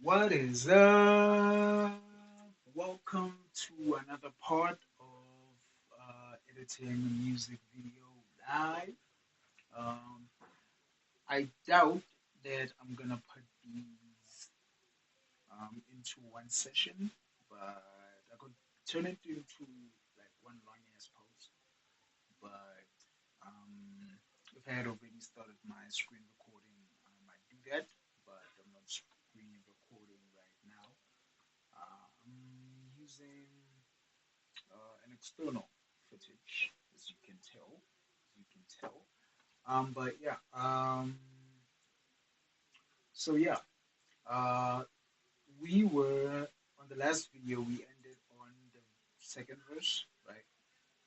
What is up? Welcome to another part of editing a music video live. Um, I doubt that I'm gonna put these into one session, but I could turn it into like one long ass post. But if I had already started my screen recording, I might do that, but I'm not screen recording right now. I'm using an external footage, as you can tell. As you can tell. But yeah. So yeah. Uh, we were on the last video. We ended on the second verse, right?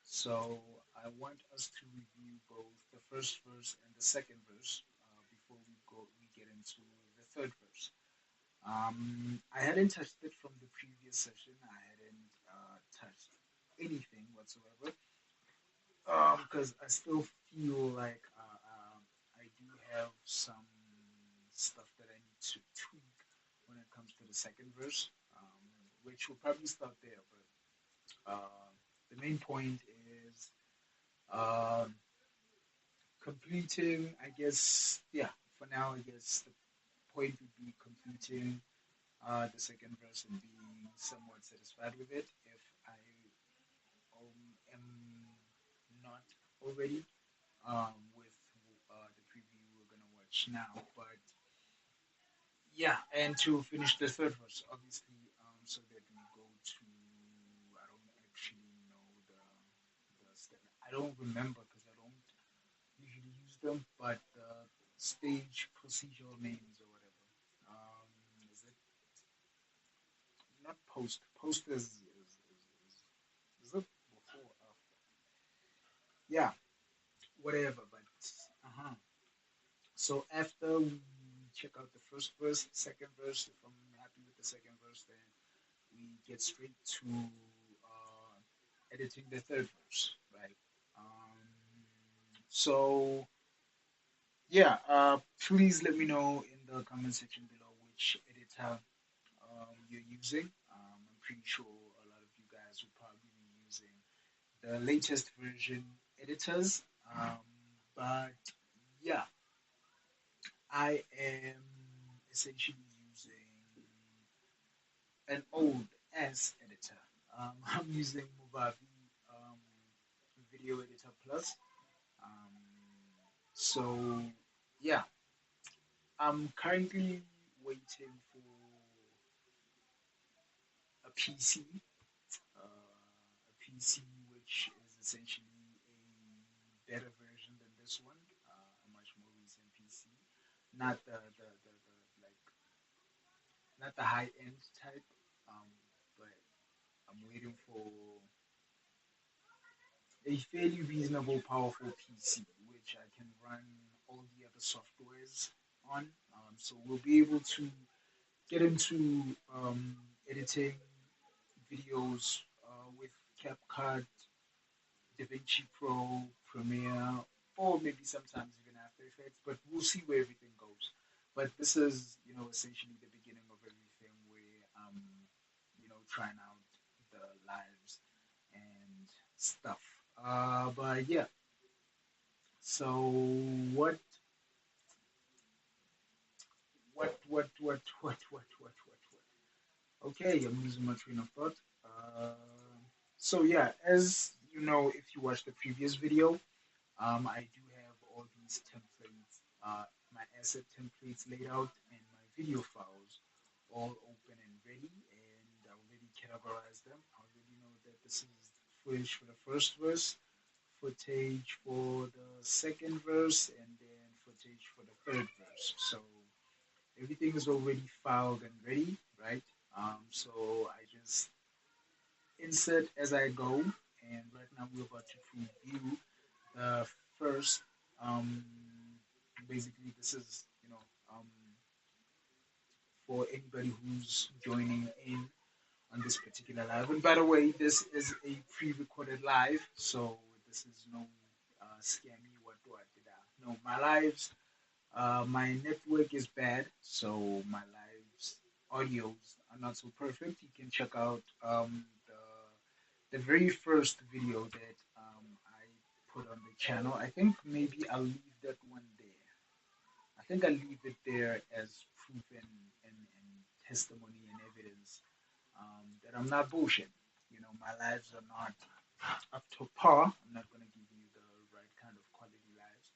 So I want us to review both the first verse and the second verse before we get into the third verse. I hadn't touched it from the previous session. I hadn't touched anything whatsoever because I still feel like I do have some stuff that I need to tweak when it comes to the second verse, which will probably start there. But the main point is um, completing, I guess, yeah, for now, I guess the point would be completing the second verse and being somewhat satisfied with it if I am not already with the preview we're gonna watch now. But yeah, and to finish the third verse, obviously, so that we go to I don't actually know the step. I don't remember because I don't usually use them, but the stage procedural names or whatever. Is it not post? Post is it before or after? Yeah, whatever. But uh-huh. So after we check out the first verse, second verse, if I'm happy with the second verse, then we get straight to editing the third verse, right? So yeah, please let me know in the comment section below which editor you're using. I'm pretty sure a lot of you guys will probably be using the latest version editors. Um, but yeah, I am essentially using an old S editor. I'm using Movavi Video Editor Plus. Um, so yeah, I'm currently waiting for a PC, a PC which is essentially a better version than this one, a much more recent PC, not the like not the high end type, um, but I'm waiting for a fairly reasonable, powerful PC which I can run all the other softwares on. So we'll be able to get into editing videos with CapCut, DaVinci Pro, Premiere, or maybe sometimes even After Effects. But we'll see where everything goes. But this is, essentially the beginning of everything where I'm, trying out the lives and stuff. But yeah. So what, what? Okay, I'm losing my train of thought. Uh, so yeah, as you know, if you watched the previous video, I do have all these templates, my asset templates laid out, and my video files all open and ready, and I already categorized them. I already know that this is footage for the first verse, footage for the second verse, and then footage for the third verse. So everything is already filed and ready, right? So I just insert as I go, and right now we're about to preview the first. Um, Basically, this is for anybody who's joining in on this particular live. And by the way, this is a pre-recorded live, so this is no scammy what did I? No, my lives. My network is bad, so my lives audios are not so perfect, you can check out the very first video that I put on the channel. I think maybe I'll leave that one there. I think I'll leave it there as proof and testimony and evidence that I'm not bullshit. You know, my lives are not up to par. I'm not going to give you the right kind of quality lives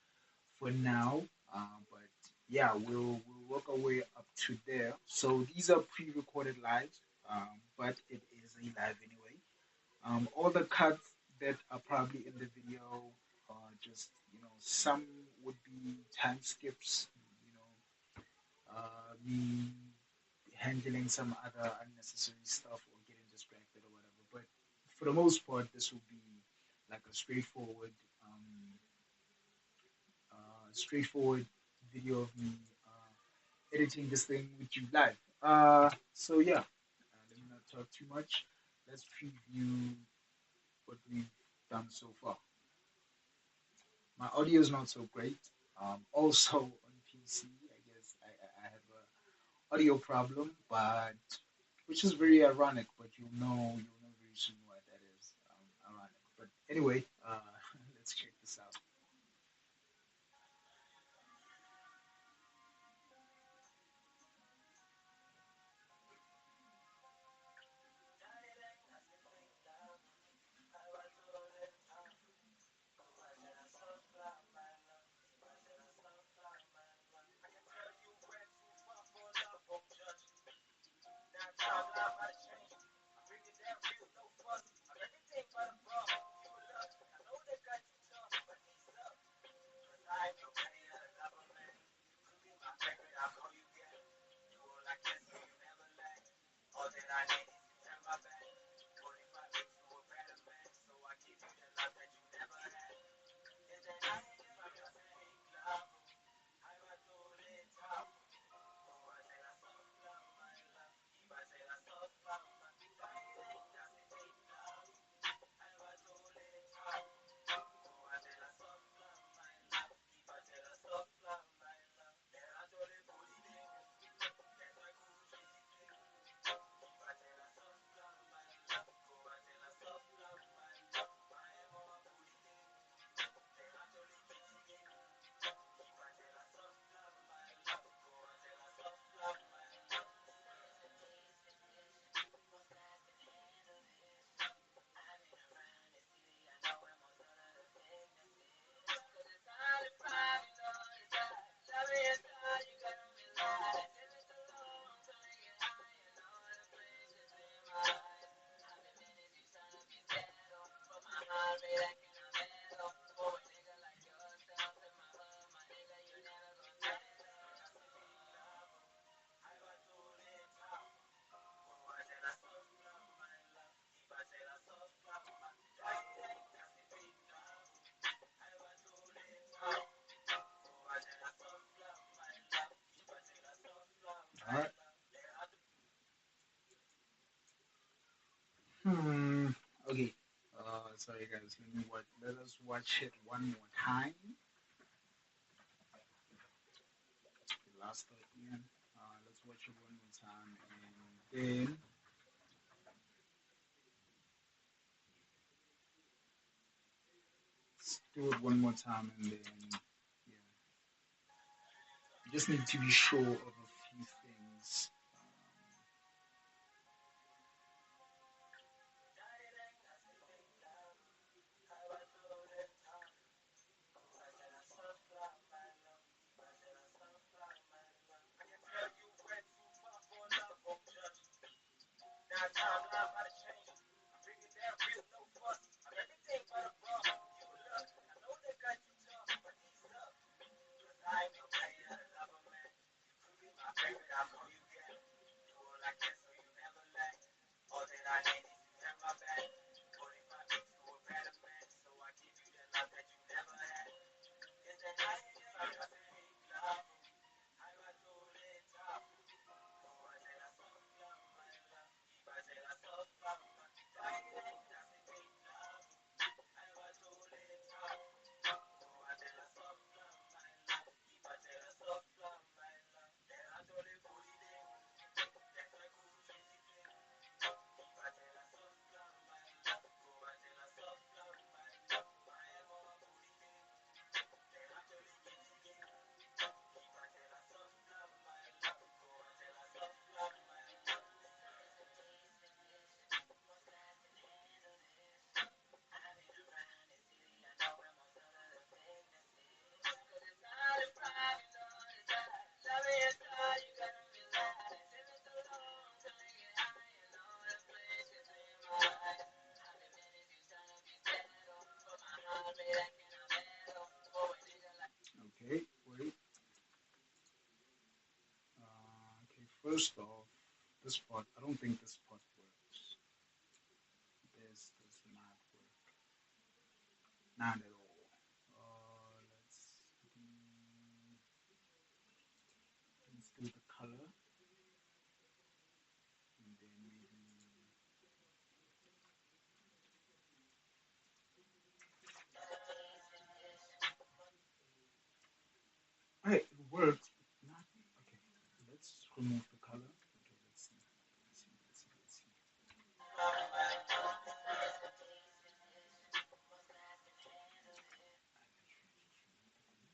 for now. But yeah, we'll work our way up to there. So these are pre-recorded lives, but it is a live anyway. All the cuts that are probably in the video are just, some would be time skips, me handling some other unnecessary stuff or getting distracted or whatever. But for the most part, this will be like a straightforward video of me editing this thing with you live. So yeah, let me not talk too much. Let's preview what we've done so far. My audio is not so great. Also on PC, I guess I have a audio problem, but which is very ironic. But you'll know very soon why that is ironic. But anyway, let's check this out. All right. Hmm. Okay. Sorry guys. Let us watch it one more time. The last thought again. Let's watch it one more time, and then let's do it one more time, and then yeah, you just need to be sure of a few things. first off, this part, I don't think this part works. This does not work. Not at all. Let's do the color, and then maybe. Alright, it works, but not. Okay, let's remove the color. Okay, let's see. Let's see.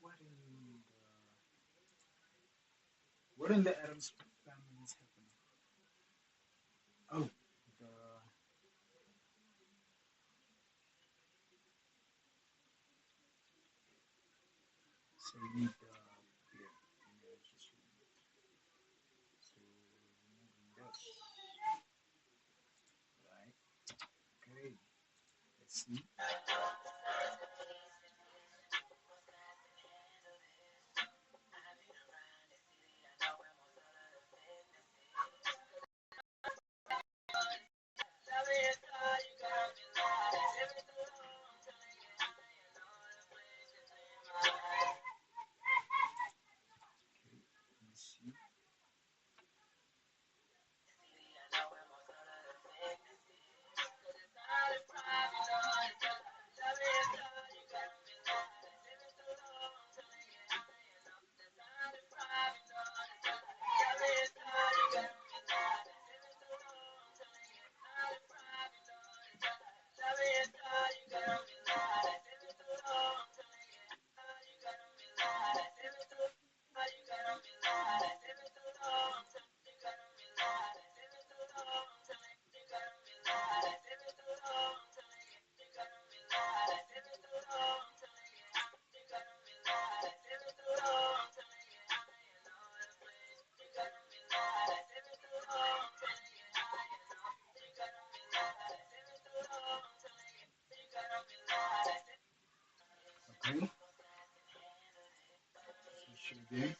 What in the what in the Adams family is happening? Oh, the so you need the here. Let me just remove it. So removing this, right? Okay, let's see. Okay, let me see. Okay, let's show again.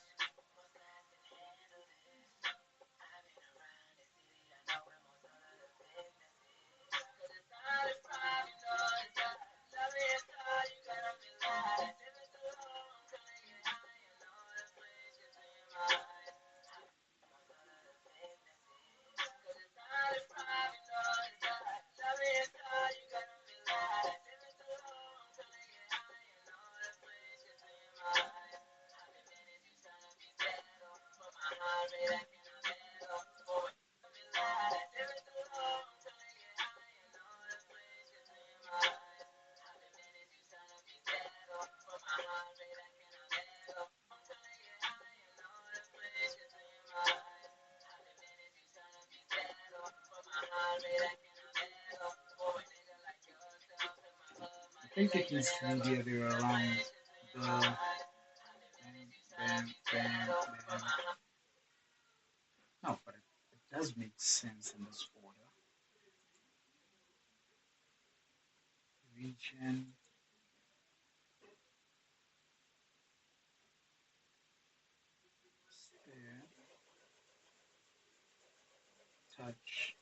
I think it needs to be the other way around. The bam, bam, bam, bam. No, but it does make sense in this order. Region, stare, touch,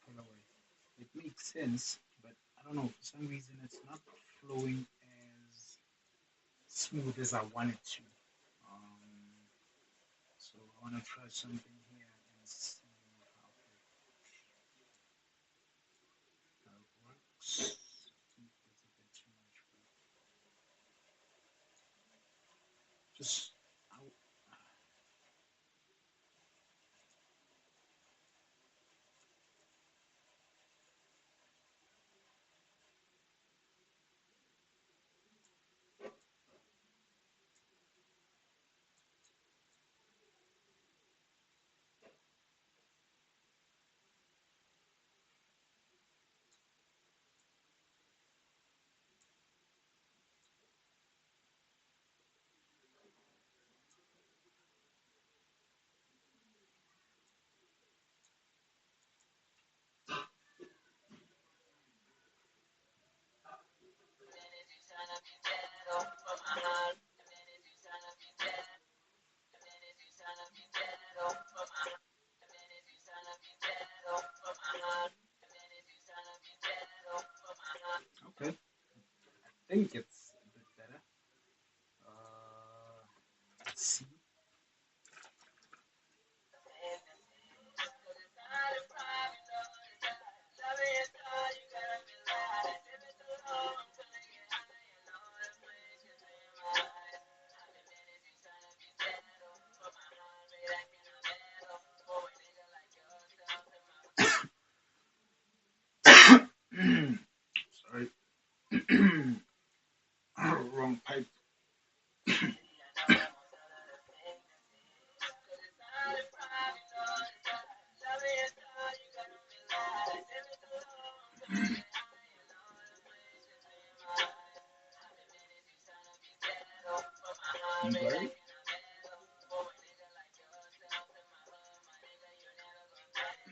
colorway. It makes sense, but I don't know, for some reason it's not flowing as smooth as I want it to. Um, so I want to try something here and see how it works. I think that's a bit too much, but just I,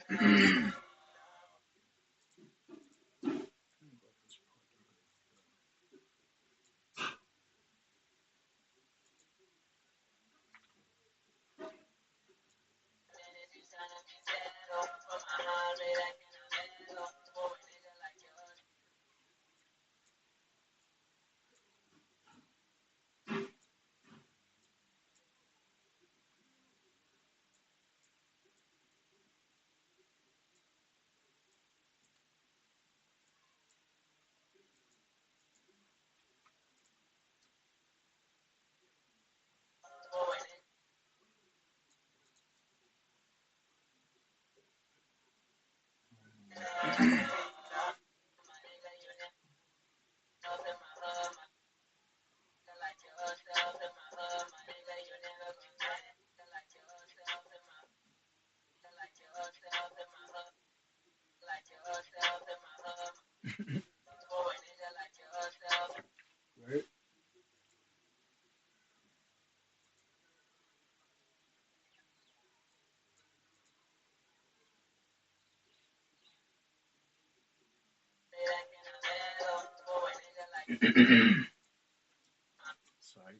Right? Sorry.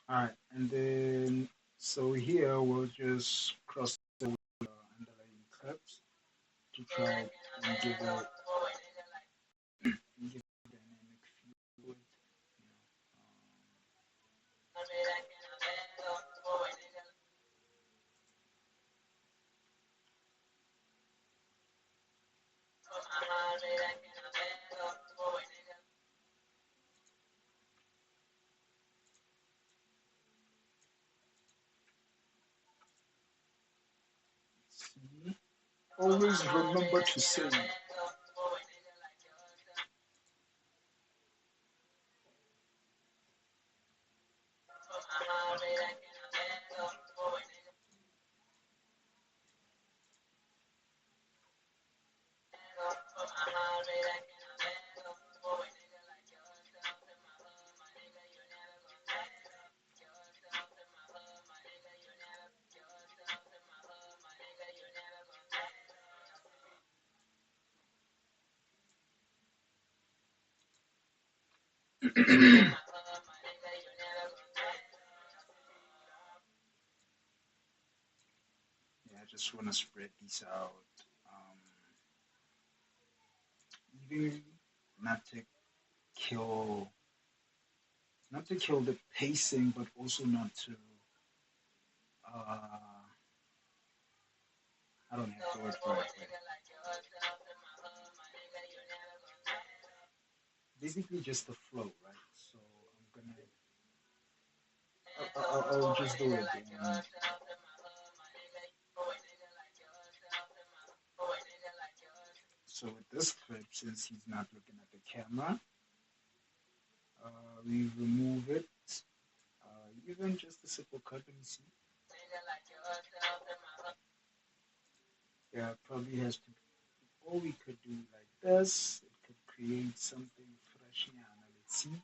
All right, and then so here we'll just cross the underlying clips to try and give a dynamic feel to it. You know, see, always remember to say. Yeah, I just want to spread these out. Um, Even not to kill, not to kill the pacing, but also not to. I don't have the word for it. But basically, just the flow, right? So I'll just do it. So with this clip, since he's not looking at the camera, we remove it. Even just a simple cut, let me see. Yeah, probably has to. Or we could do like this. It could create something fresh. Yeah, now let's see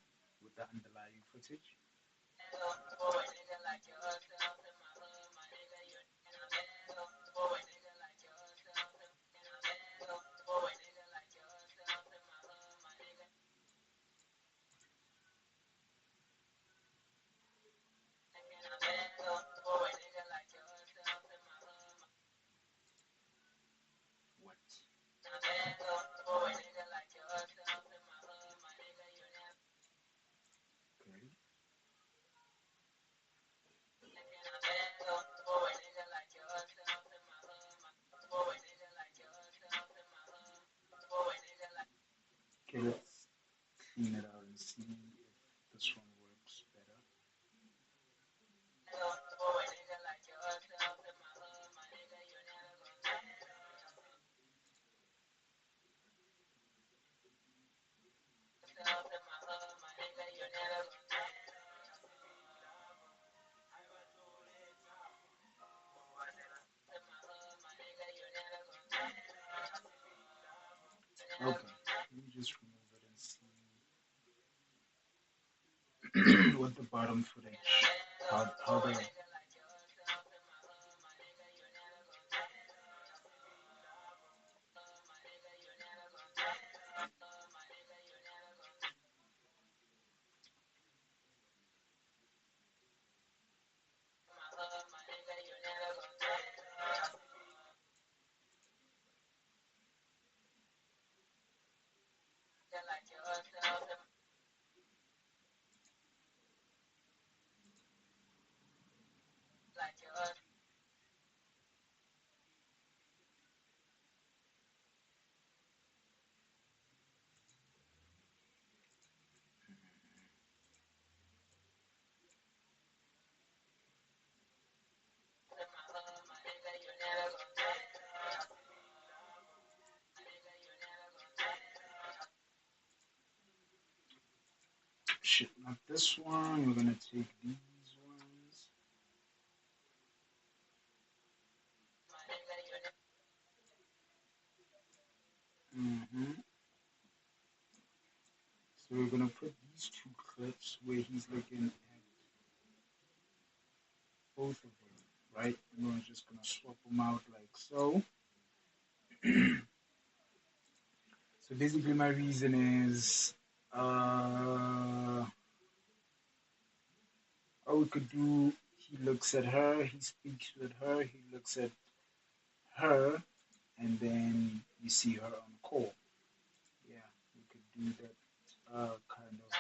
with the underlying footage. What? Okay. Okay, let's clean it out and see if this one works better. Okay, let me just remove it and see what the bottom footage, how the shit, not this one. We're gonna take these ones. hmm So we're gonna put these two clips where he's looking at both of them, right? And we're just gonna swap them out like so. So basically, my reason is, or we could do. He looks at her. He speaks with her. He looks at her, and then you see her on call. Yeah, we could do that. Kind of.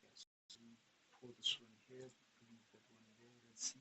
Yes. Pull this one here. Leave that one there. Let's see.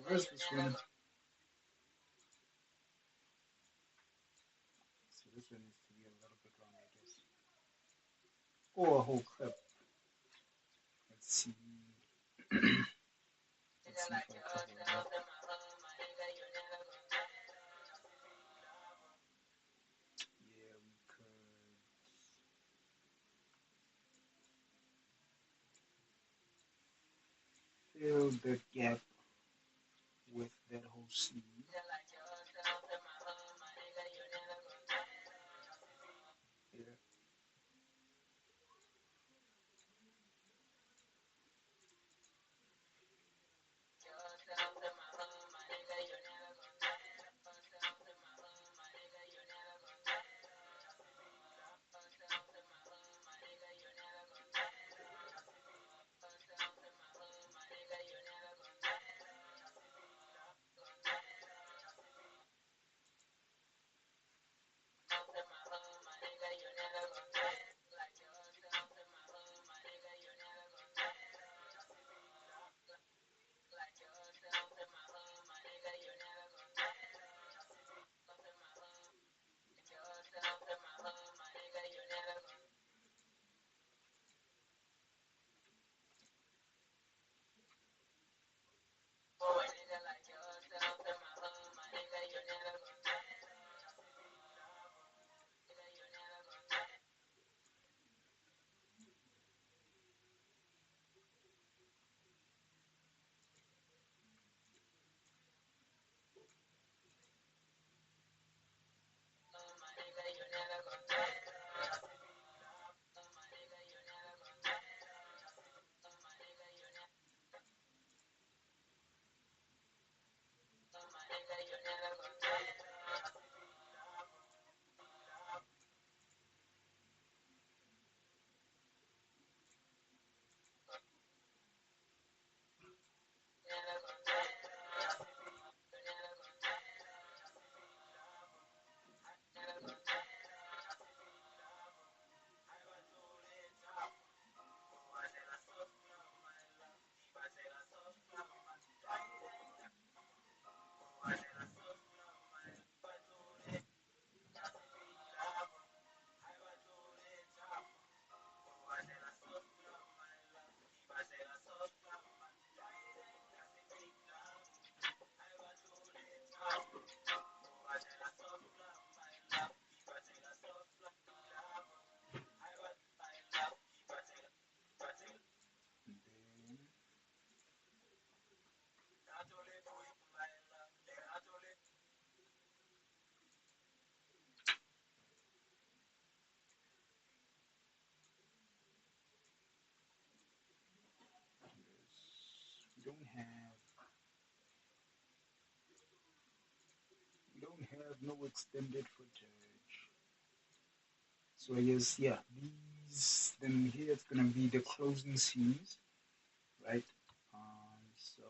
Where's this one? So this one needs to be a little bit long, I guess. Or a whole clip. Let's see. Let's see if I cover it up. Yeah, we could fill the gap with that whole scene. Yeah. have we don't have no extended footage. So I guess yeah, these then here it's gonna be the closing scenes, right? So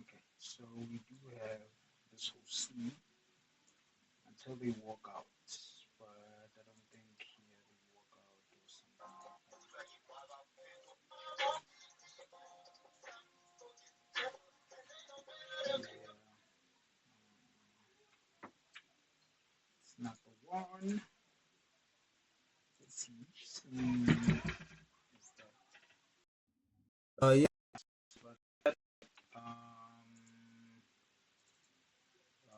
okay, so we do have this whole scene until they walk out, but I don't think here they walk out or something like that. Yeah, it's not the one. Let's see. Is that? Yeah, but um,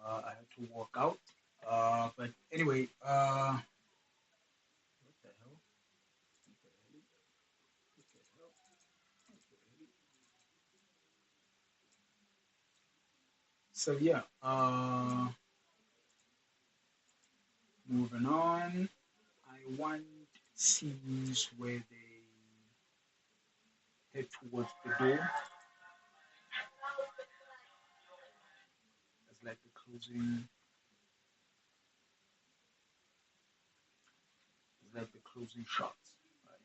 I had to walk out. But anyway, what the hell? What the hell? What the hell? What the hell? So yeah, moving on. I want scenes where they head towards the door. It's like the closing. It's like the closing shots. Right?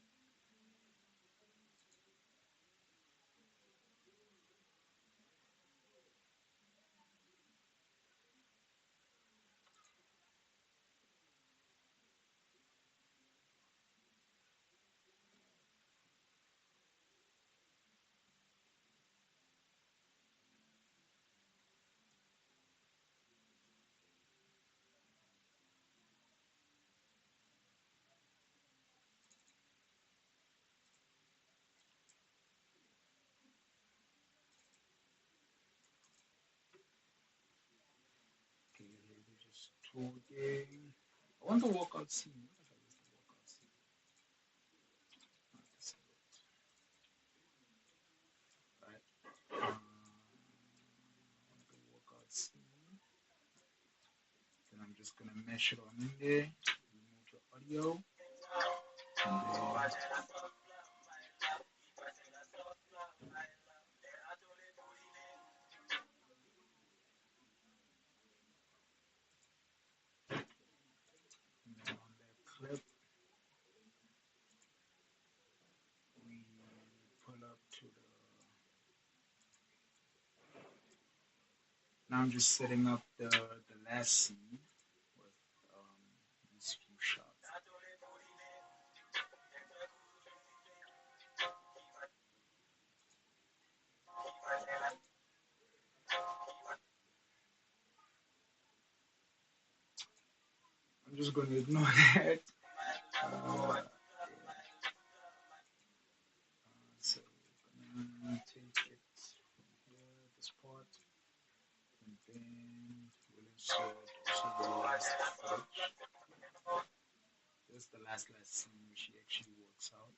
Okay, here they just talking. I want the walkout scene. What the hell is the walkout scene? Not this is it. Right. I want the walkout scene. Then I'm just gonna mesh it on in there. Remove the audio. And then on that clip, we pull up to the. Now I'm just setting up the last scene with these few shots. I'm just going to ignore that. Yeah. So we're gonna take it from here, this part, and then we'll insert also the last footage. That's the last scene where she actually works out.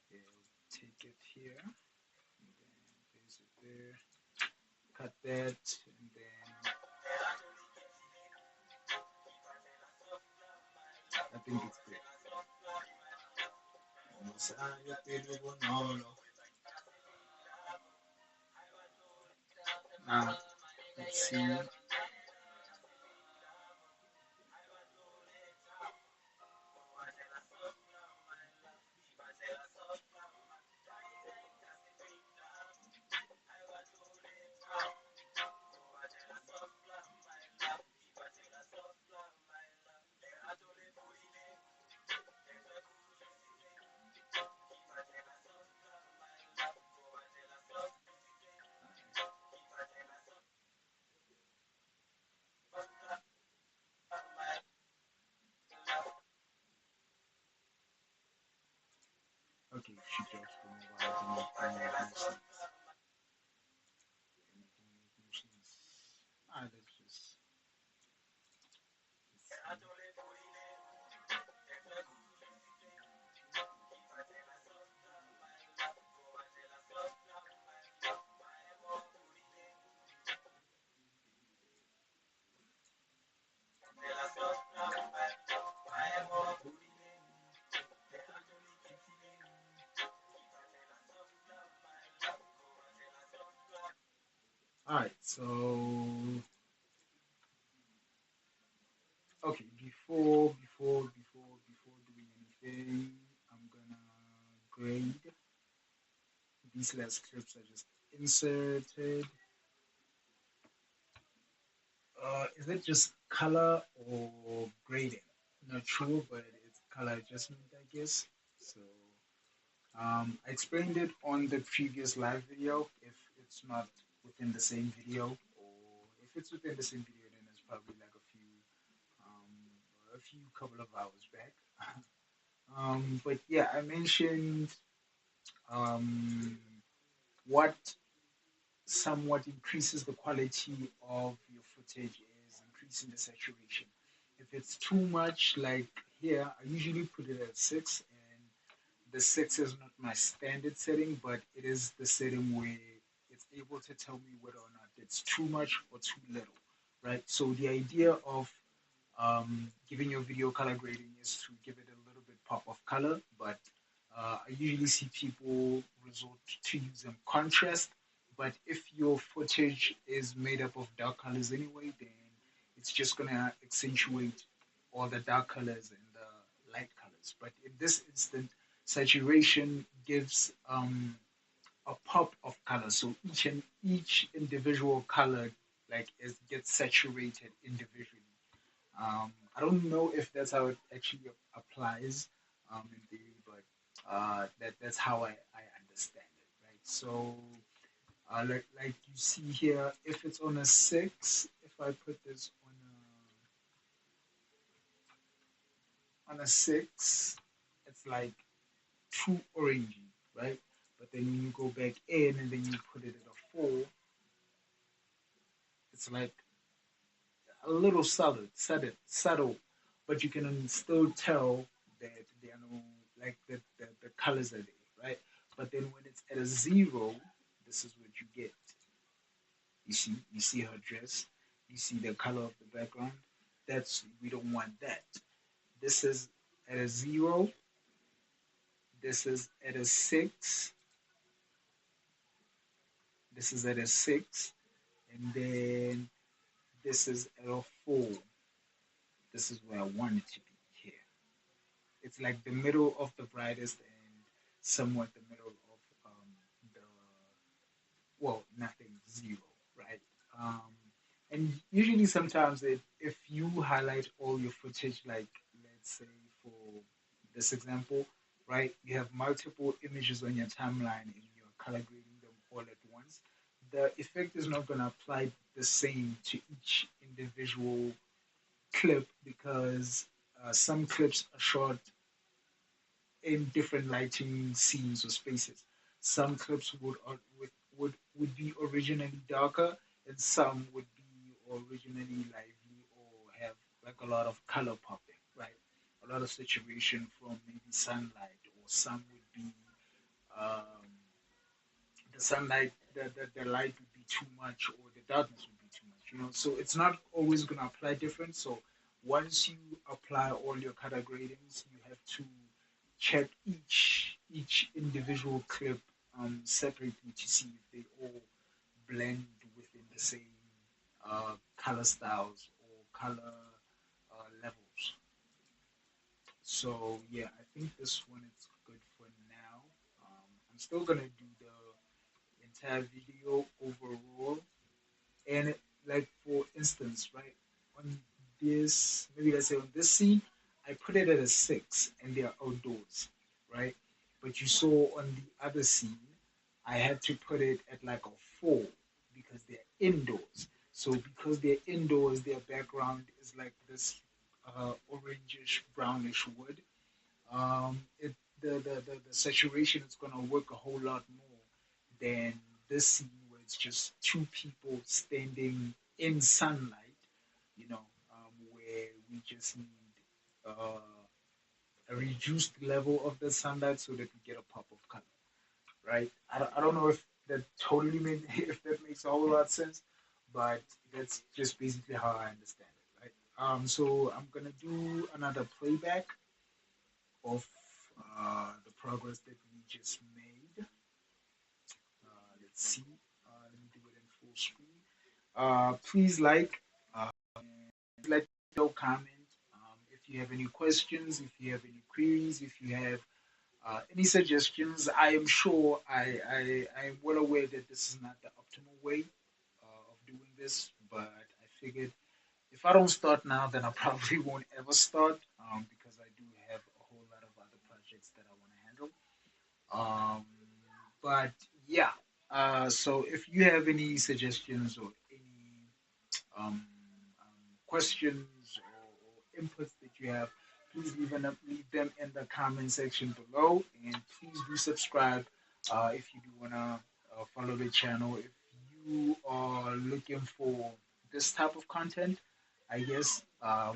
Yeah, we'll take it here, and then place it there, cut that, and then I think it's good. Now, let's see. Okay, she jokes for me while I do not make no sense. Anything make no sense. Alright, let's see. Alright, so okay, before doing anything, I'm gonna grade these last clips I just inserted. Is it just color or grading? Not sure, but it's color adjustment, I guess. So I explained it on the previous live video. If it's not within the same video, or if it's within the same video, then it's probably like a few couple of hours back. But yeah, I mentioned um, what somewhat increases the quality of your footage is increasing the saturation. If it's too much, like here, I usually put it at 6, and the 6 is not my standard setting, but it is the setting where it's able to tell me whether or not it's too much or too little, right? So the idea of giving your video color grading is to give it a little bit pop of color, but I usually see people resort to using contrast. But if your footage is made up of dark colors anyway, then it's just gonna accentuate all the dark colors and the light colors. But in this instant, saturation gives a pop of color. So each individual color like gets saturated individually. I don't know if that's how it actually applies in theory, but that's how I understand it, right? So, like you see here, if it's on a 6, if I put this on a 6, it's like too orangey, right? But then when you go back in and then you put it at a 4, it's like a little subtle, but you can still tell that there are no like the colors are there, right? But then when it's at a 0, this is what you get. You see her dress, you see the color of the background. That's we don't want that. This is at a 0. This is at a 6. This is at a 6, and then this is at a 4. This is where I want it to be here. It's like the middle of the brightest and somewhat the middle of the nothing 0, right? Um, and usually sometimes if you highlight all your footage, like let's say for this example, right, you have multiple images on your timeline and you're color grading them all at once, the effect is not going to apply the same to each individual clip because some clips are shot in different lighting scenes or spaces. Some clips would be originally darker, and some would be originally lively or have like a lot of color popping, right? A lot of saturation from maybe sunlight, or some would be um, the sunlight, the light would be too much, or the darkness would be too much. So it's not always going to apply different. So once you apply all your color gradings, you have to check each individual clip separately to see if they all blend within the same color styles or color levels. So yeah, I think this one is good for now. I'm still gonna do the entire video overall, and like for instance, right on this, maybe let's say on this scene, I put it at a 6, and they are outdoors, right? But you saw on the other scene, I had to put it at like a 4 because they're indoors. So because they're indoors, their background is like this orangish brownish wood. The the saturation is gonna work a whole lot more than this scene where it's just two people standing in sunlight, where we just need uh, a reduced level of the sunlight so that we get a pop of color, right? I don't know if that totally made if that makes a whole lot of sense, but that's just basically how I understand it, right? So I'm gonna do another playback of the progress that we just made. Let's see. Let me do it in full screen. Please uh, like, comment. If you have any questions, if you have any queries, if you have any suggestions. I am sure I am well aware that this is not the optimal way of doing this, but I figured if I don't start now, then I probably won't ever start because I do have a whole lot of other projects that I want to handle. But yeah, so if you have any suggestions or any questions or inputs that you have, please leave them in the comment section below. And please do subscribe if you do want to follow the channel. If you are looking for this type of content, I guess I'll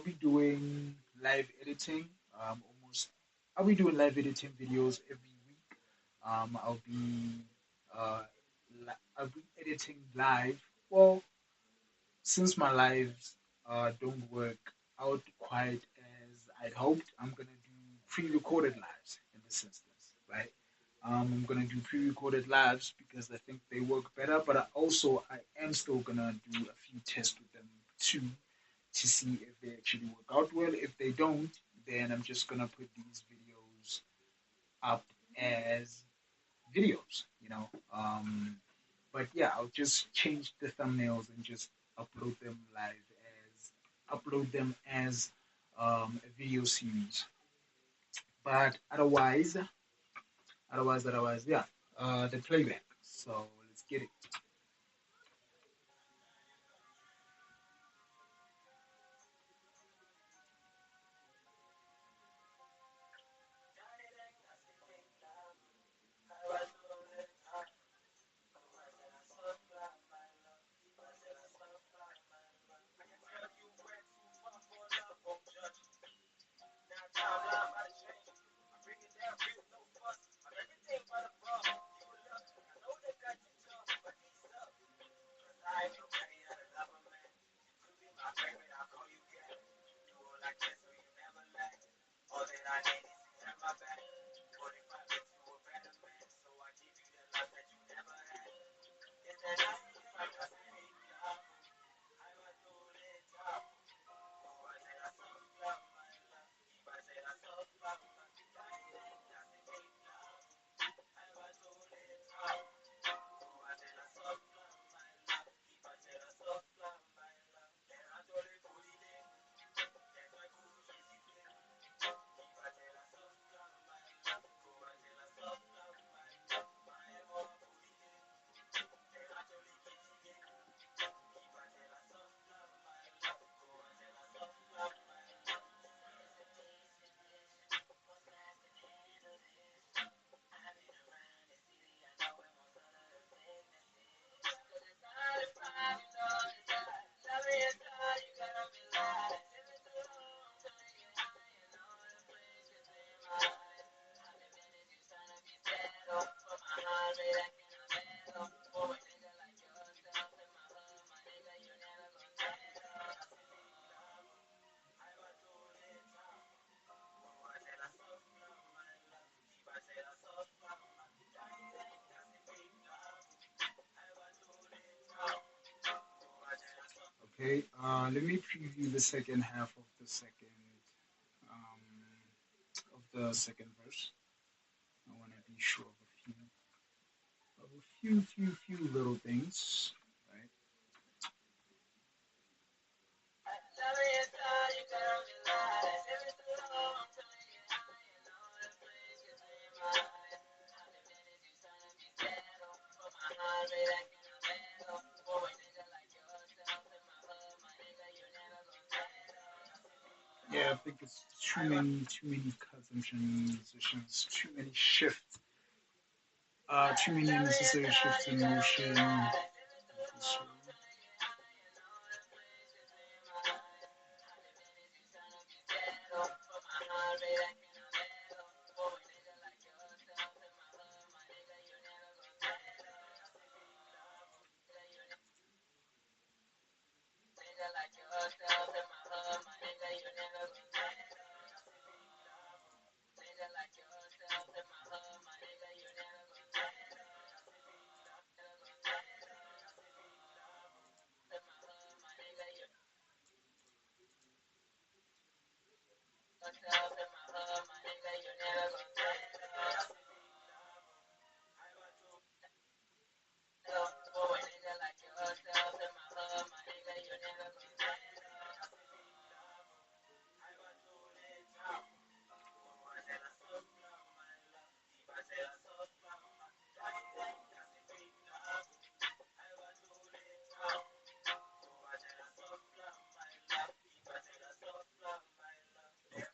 be doing live editing almost. I'll be doing live editing videos every week. I'll be uh, I'll be editing live. Well, since my lives don't work out quite as I'd hoped, I'm gonna do pre-recorded lives in this instance, right? I'm gonna do pre-recorded lives because I think they work better. But I am still gonna do a few tests with them too to see if they actually work out well. If they don't, then I'm just gonna put these videos up as videos, but yeah, I'll just change the thumbnails and just upload them live upload them as a video series. But otherwise, yeah, the playback. So let's get it. Okay, let me preview the second half um, of the second verse. I want to be sure of a few little things, right? Yeah, I think there's too many cuts and transitions, too many shifts, too many unnecessary shifts in motion.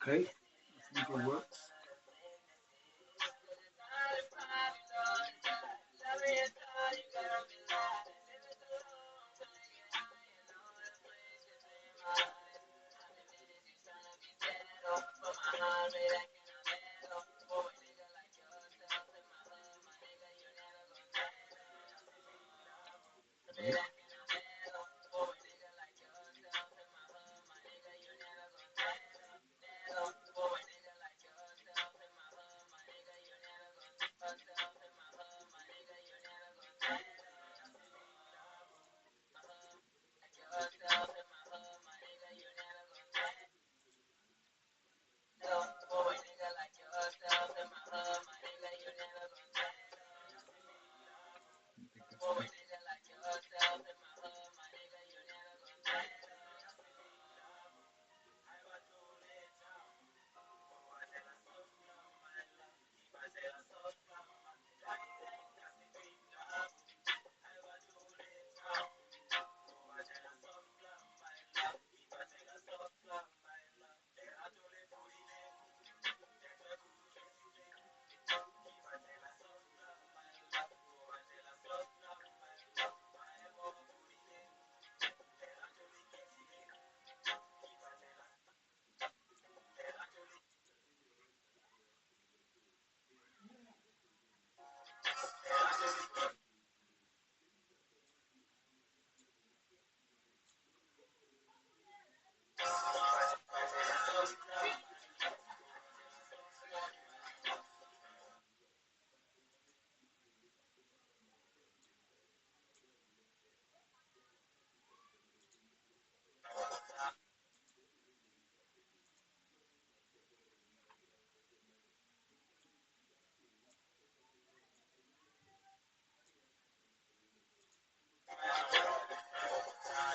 Okay, I think it works. Okay. I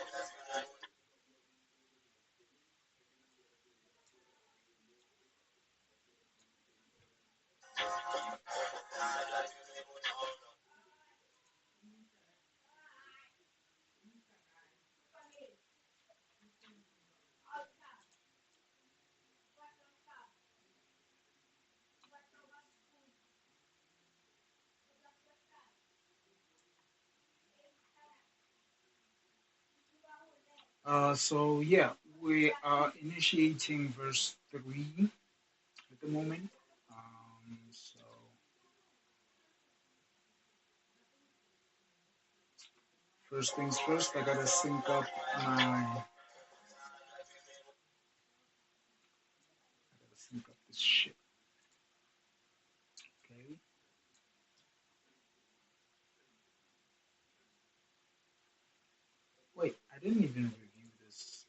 think that's good. So yeah, we are initiating verse 3 at the moment. So first things first, I gotta sync up my. I gotta sync up this shit. Okay. Wait, I didn't even review this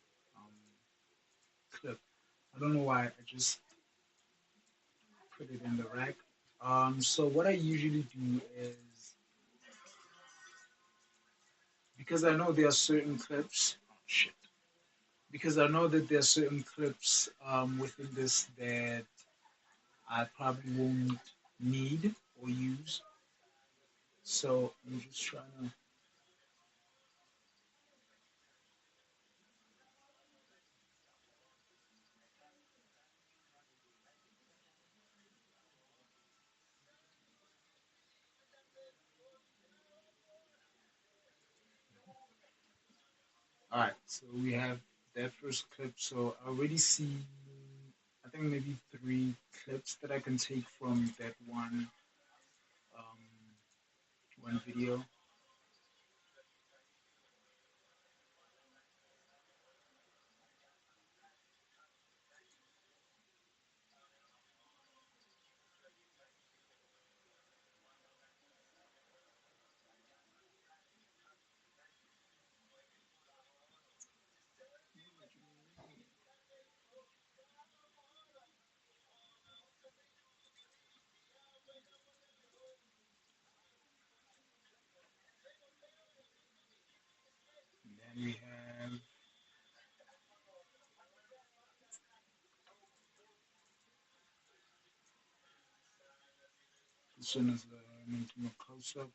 clip. I don't know why. I just put it in the rack. So what I usually do is because I know there are certain clips. Oh shit. Because I know that there are certain clips within this that I probably won't need or use. So I'm just trying to. All right, so we have that first clip. So I already see, I think maybe three clips that I can take from that one video. And then we have this one is making a close up.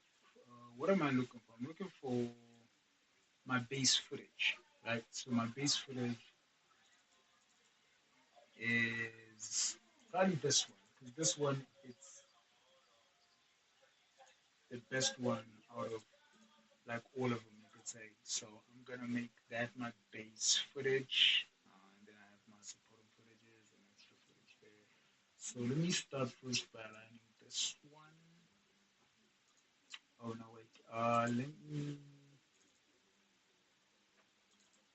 What am I looking for? I'm looking for my base footage, right? So my base footage is probably this one because this one it's the best one out of like all of them, you could say. So I'm gonna make that my base footage, and then I have my supporting footages and extra footage there. So let me start first by aligning this one. Oh no, wait.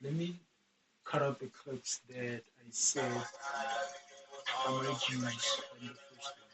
Let me cut out the clips that I said I might use on the first one.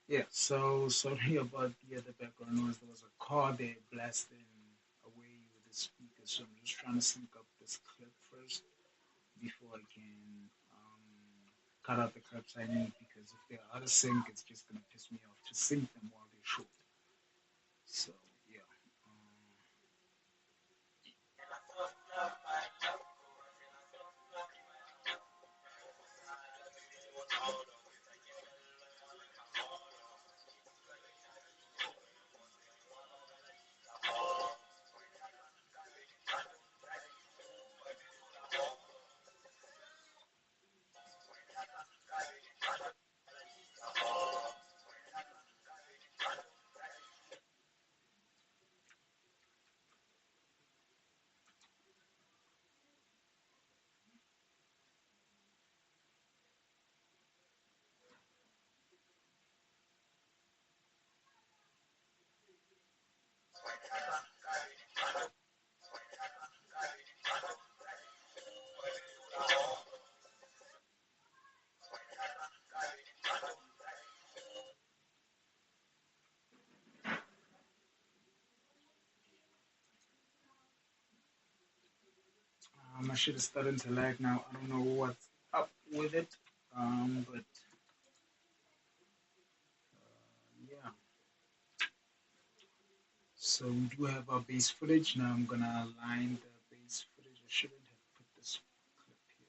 Yeah, so sorry about the other background noise. There was a car there blasting away with the speaker, so I'm just trying to sync up this clip first before I can cut out the clips I need because if they're out of sync, it's just gonna piss me off to sync them while they're short. So yeah, my shit is starting to lag now. I don't know what's up with it, but yeah. So we do have our base footage. Now I'm gonna align the base footage. I shouldn't have put this clip here.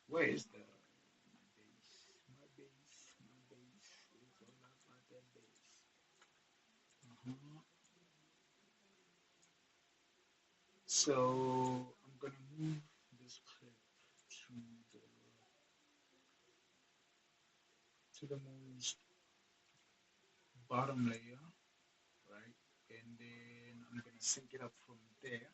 Where is the my base? My base, my base. It's all about that base. Uh-huh. So I'm gonna move this clip to the the most bottom layer, right? And then I'm gonna sync it up from there.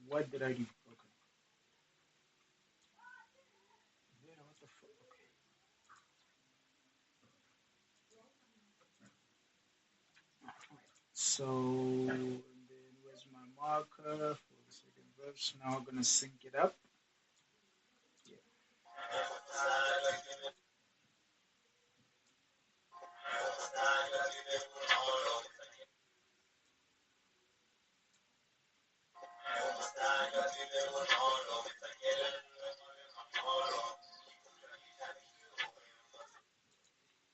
What did I do? Okay. Yeah, what the fuck? Okay. So, and then where's my marker for the second verse? Now I'm gonna sync it up. Yeah.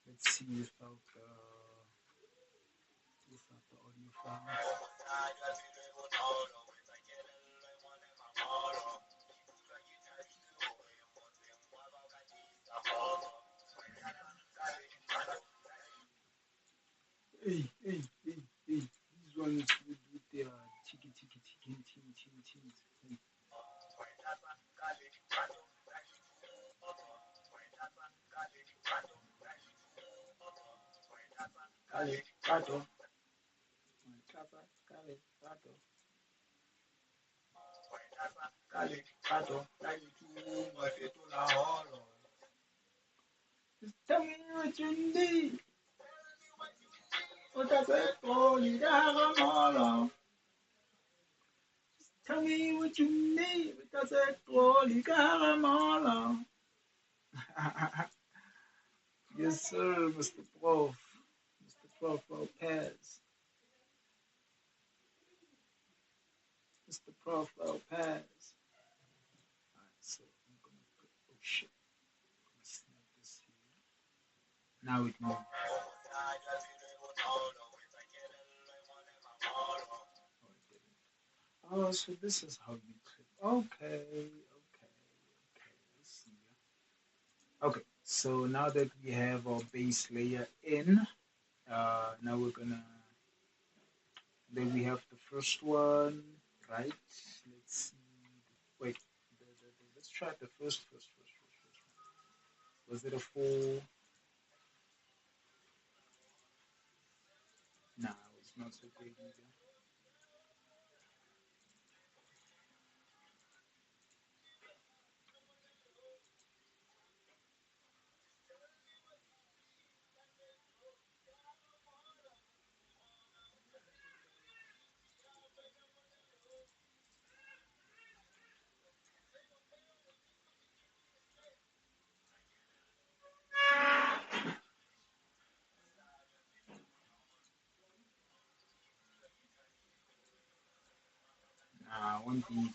Let's see without the audio file. Hey. These ones with their tiki. Hey. Kale, kato, kale, kato, kale, kato, kale, tu, mafeto la holo. Just tell me what you need. What I said for you, molo. Tell me what you need. What I said for you, molo. Yes, sir, Mr. Prof. Mr. Prof Lopez. Mr. Prof Lopez. Alright, so I'm gonna put, oh shit, let's snap this here. Now it moves. Oh, so this is how you click. Okay. I see. Okay, so now that we have our base layer in, now we're gonna, then we have the first one, right? Let's see. Wait, let's try the first. Was it a full? Nah, it's not so great either. Nah, one these ones.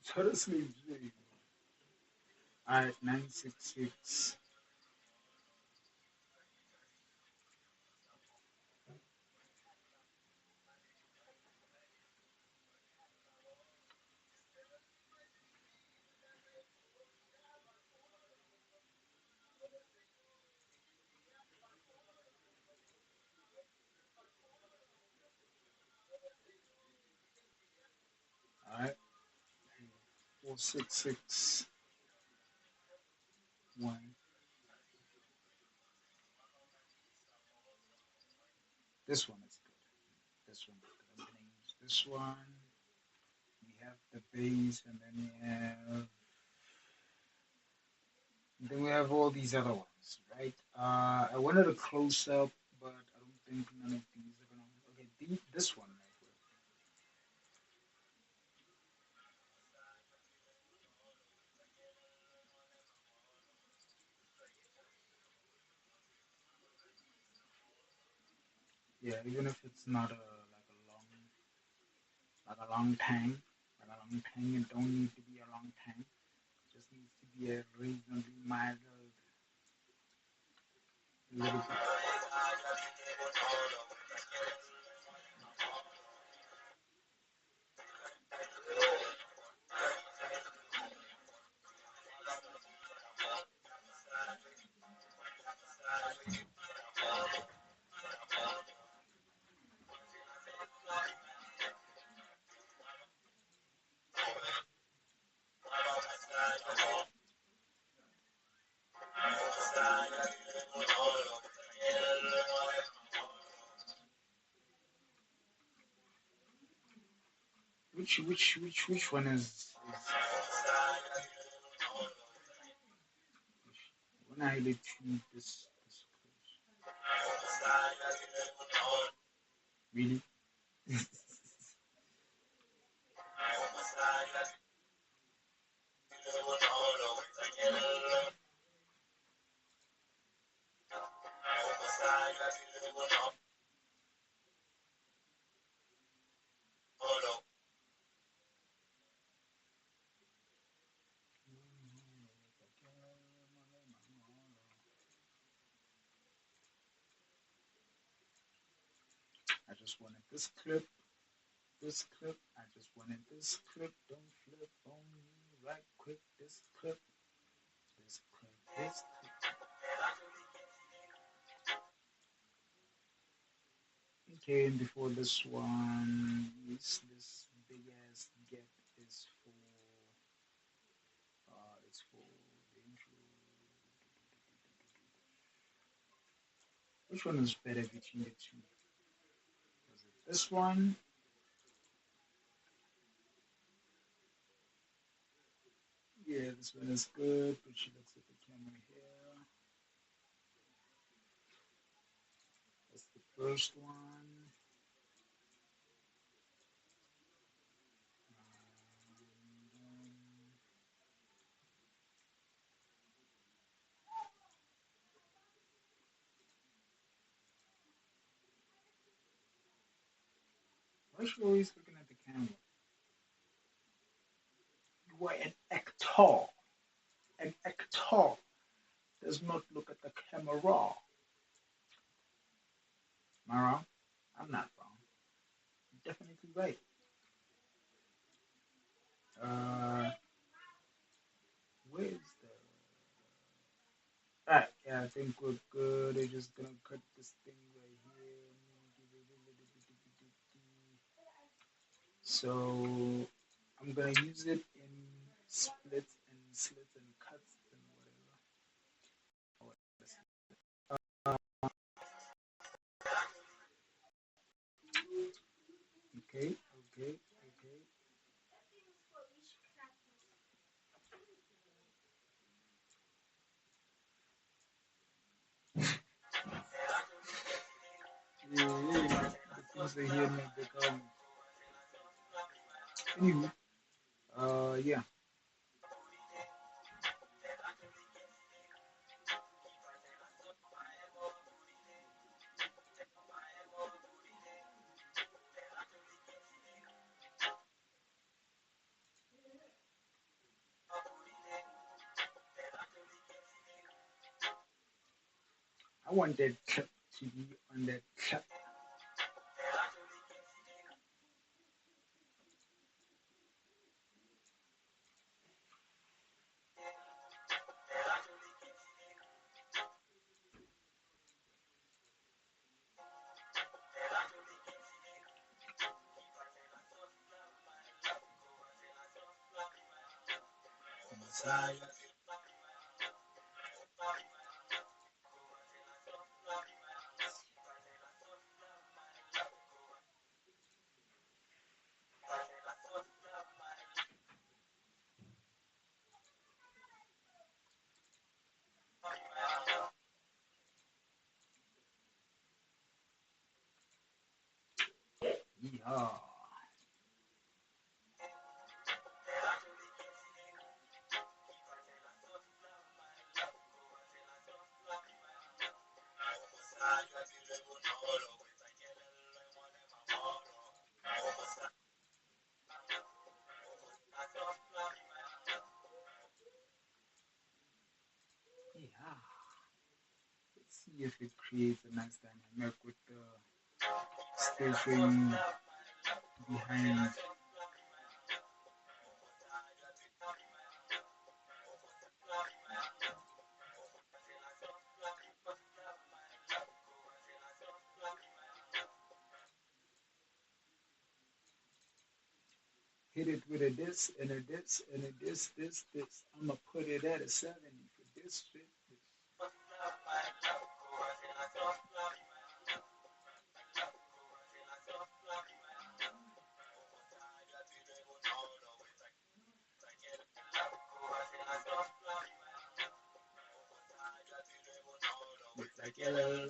Seriously, alright, 966. Alright, 4661. This one is good. This one is good. I'm gonna use this one. We have the base, and then we have all these other ones, right? I wanted a close up, but I don't think none of these are gonna. Okay, this one might work. Yeah, even if it's not like a long time, it don't need to be a long time. It just needs to Yeah, reasonably mild, a little bit. Which one is when I let you this really? I just wanted this clip, this clip. I just wanted this clip. Don't flip on me right quick. This clip, this clip, this clip. Okay, and before this one, this big ass gap is for it's for the intro. Which one is better between the two? Is it this one? Yeah, this one is good, but she looks at the camera here. That's the first one. Why is she always looking at the camera? You are an actor. An actor does not look at the camera. Am I wrong? I'm not wrong. You're definitely right. Uh, where's the? Alright, yeah, I think we're good. I'm just gonna cut this thing right here. So I'm gonna use it in splits and slits and cuts and whatever. Okay, okay, okay. Yeah, yeah, the things they hear me, they call me. Anywho, yeah. I want that clip to be on that clip. Inside. Yeah. Yeah, let's see if it creates a nice dynamic with the staging behind. Hit it with a this and a this and a this. I'm gonna put it at a 70 for this shit. This. It's like, yeah,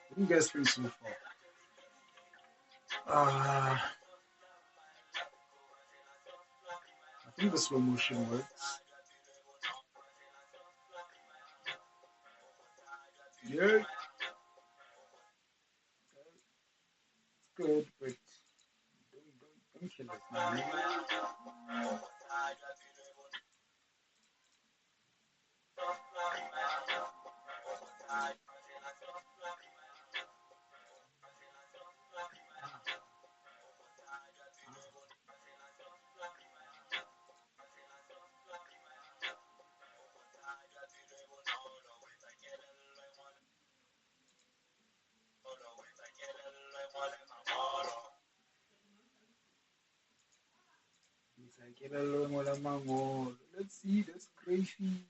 what do you guys think so far? I think the slow motion works. Yeah, it's good, but don't kill it, man. He's like, get a little more mango. Let's see, that's crazy.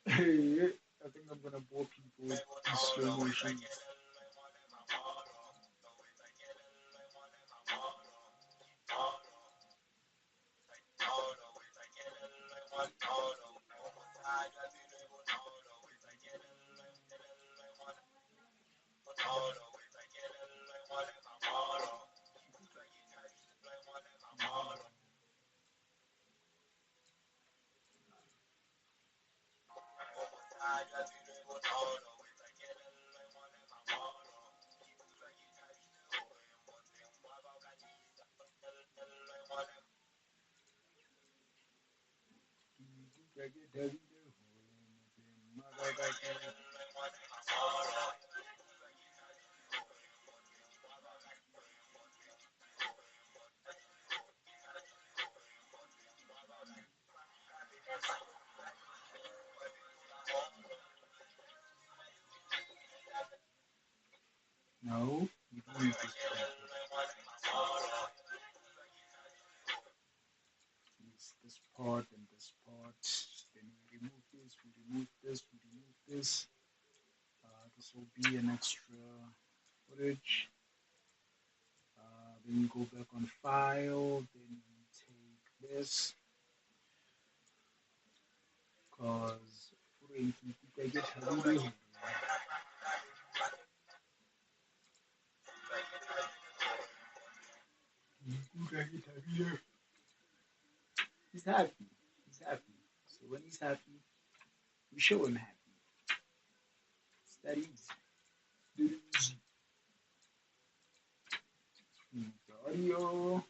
Hey, I think I'm gonna bore people with these slow motions. No, we don't need this part. It's this part and this part. Then we remove this, we remove this, we remove this. This will be an extra footage. Then you go back on file, then you take this, because he's happy. He's happy. So when he's happy, we show him happy. It's that easy. That easy. video.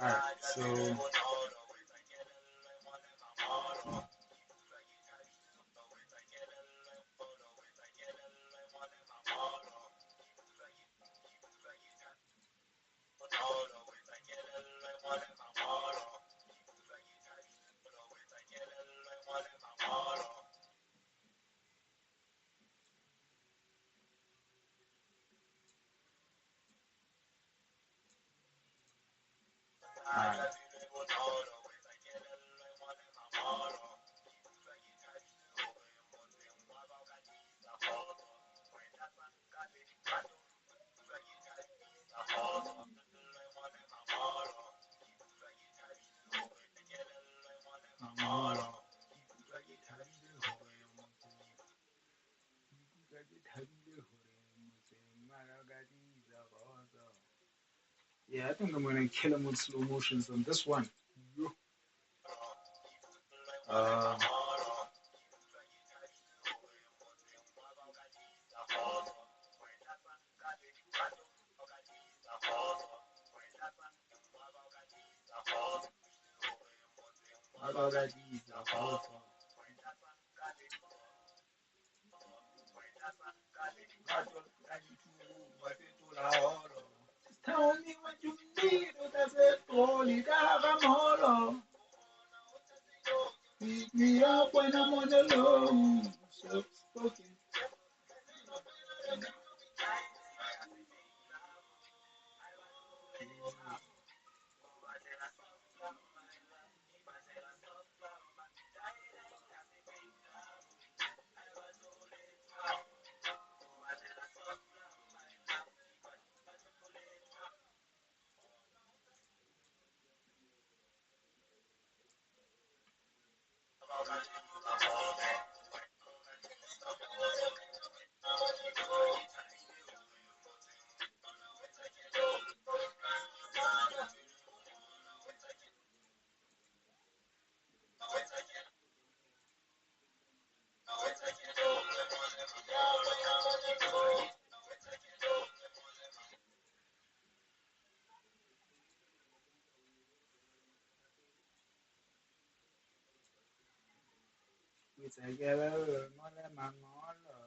And alright, so alright. Yeah, I think I'm gonna kill him with slow motions on this one. Uh, tell me what you need, that's it, holy Gagamoro. Pick me up when I'm on the low. So, okay. We together, mole, mamolo.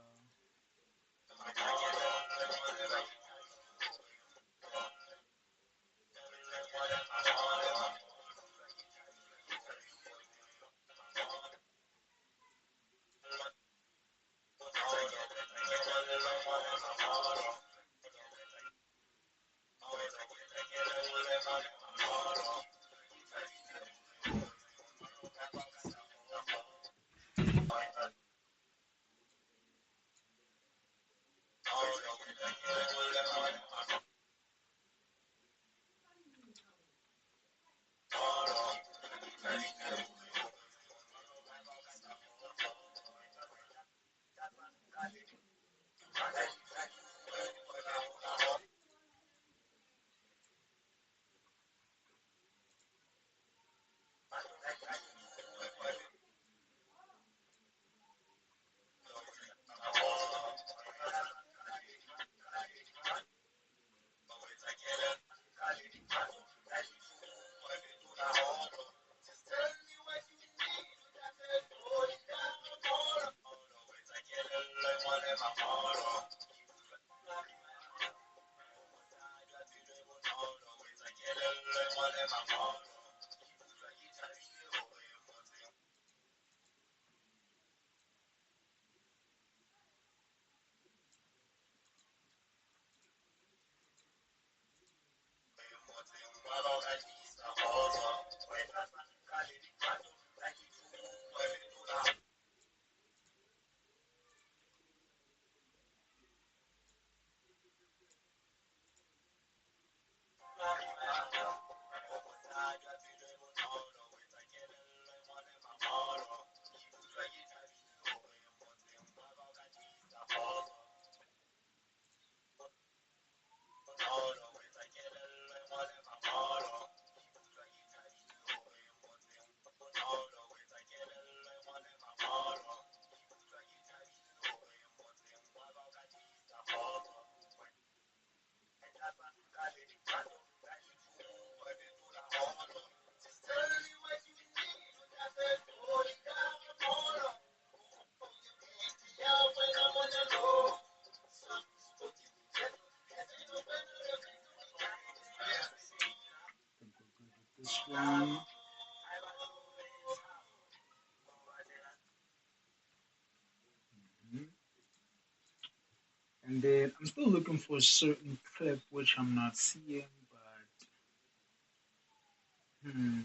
And then I'm still looking for a certain clip which I'm not seeing, hmm,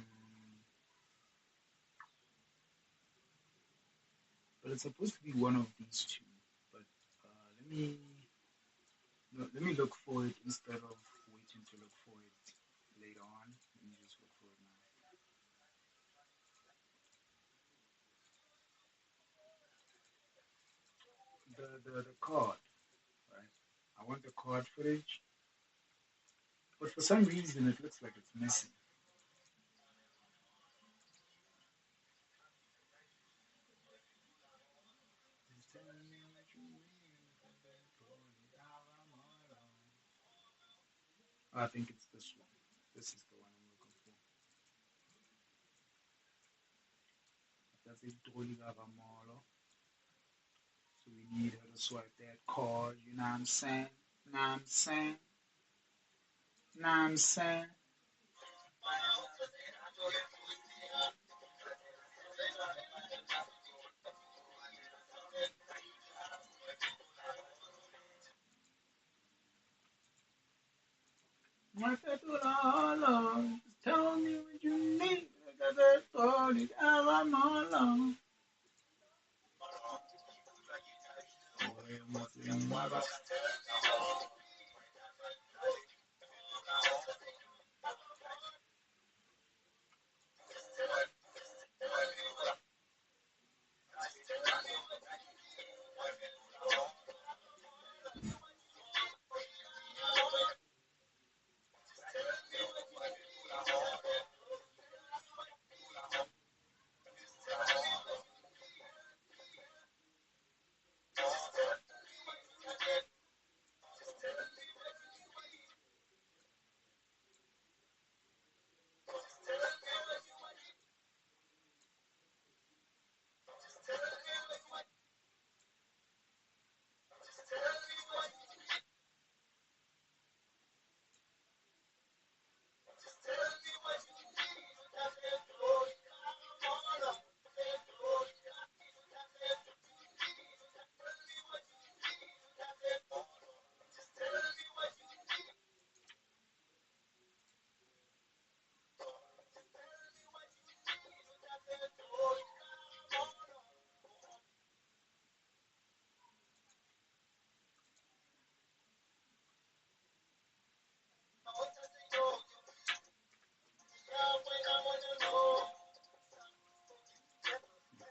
but it's supposed to be one of these two. But let me no, let me look for it instead of waiting to look for it later on. Let me just look for it now. The card, right? I want the card footage, but for some reason it looks like it's missing. I think it's this one. This is the one I'm looking for. That's a Dolly Garamolo. So we need her to swipe that card, you know what I'm saying? Know what I'm saying? Know what I'm saying? What I do all along. Just tell me what you need. That's a Dolly Garamolo.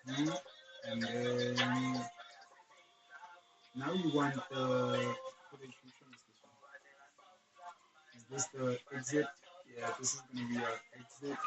Mhm. And then now you want the footage. Which one is this one? Is this the exit? Yeah, this is gonna be our exit.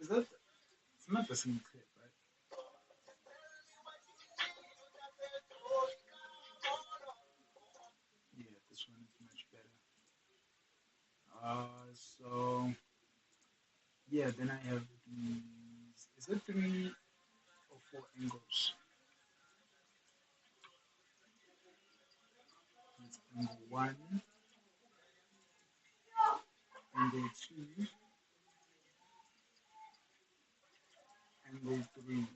Is that? It's not the same clip, right? Yeah, this one is much better. So yeah, then I have these. Is it 3 or 4 angles? It's angle one, angle two, angle three.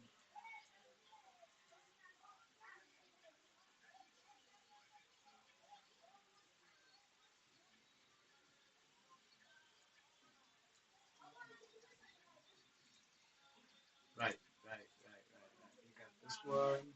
Right, right. You got this one.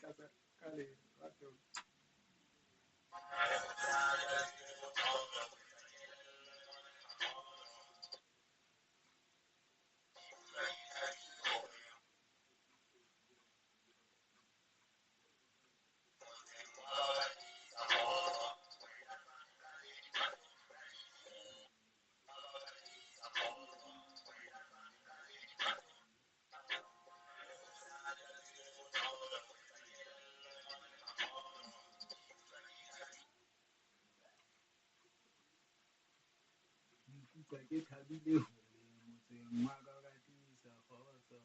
Kale, kale, wato. Mfuta ke thabile hore motseng wa ka o katisa kgotso.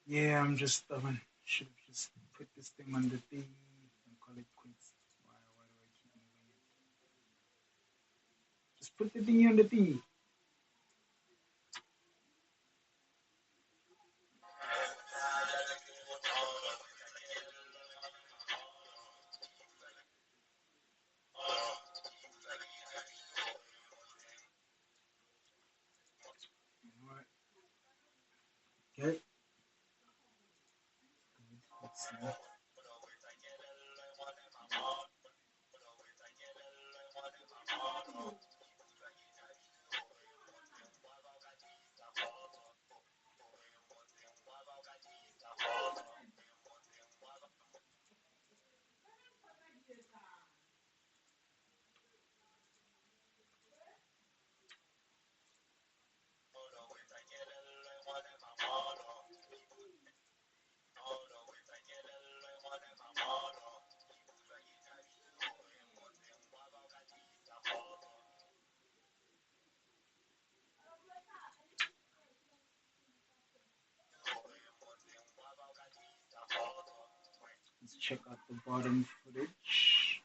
Yeah, I'm just stubborn. Should have just put this thing on the thing and call it quits. Why do I keep moving it? Just put the thingy on the thingy. You know what? Okay. Let's see. Let's check out the bottom footage.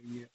Yeah.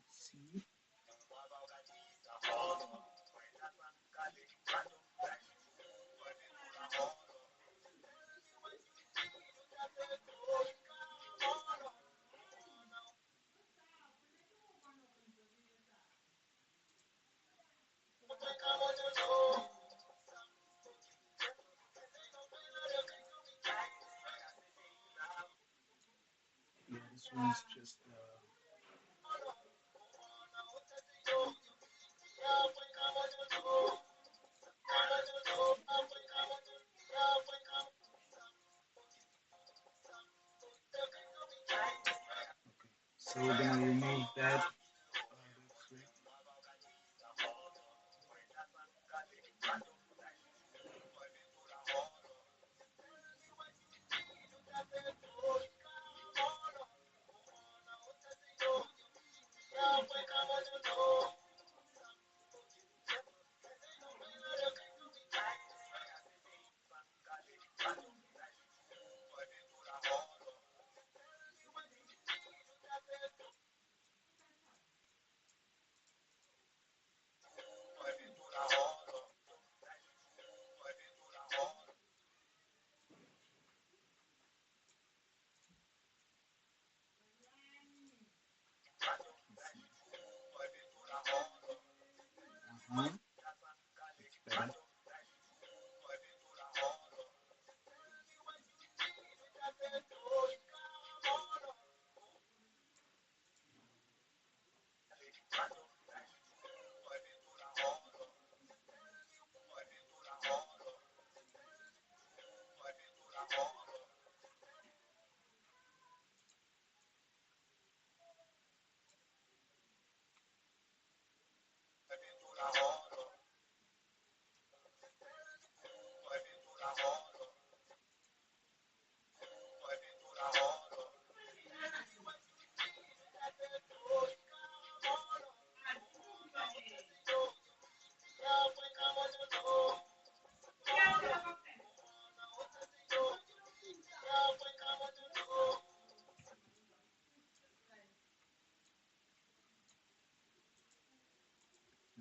Let's see. Yeah, this one's just okay. So we're gonna remove that. That's it. Mhm. It's better.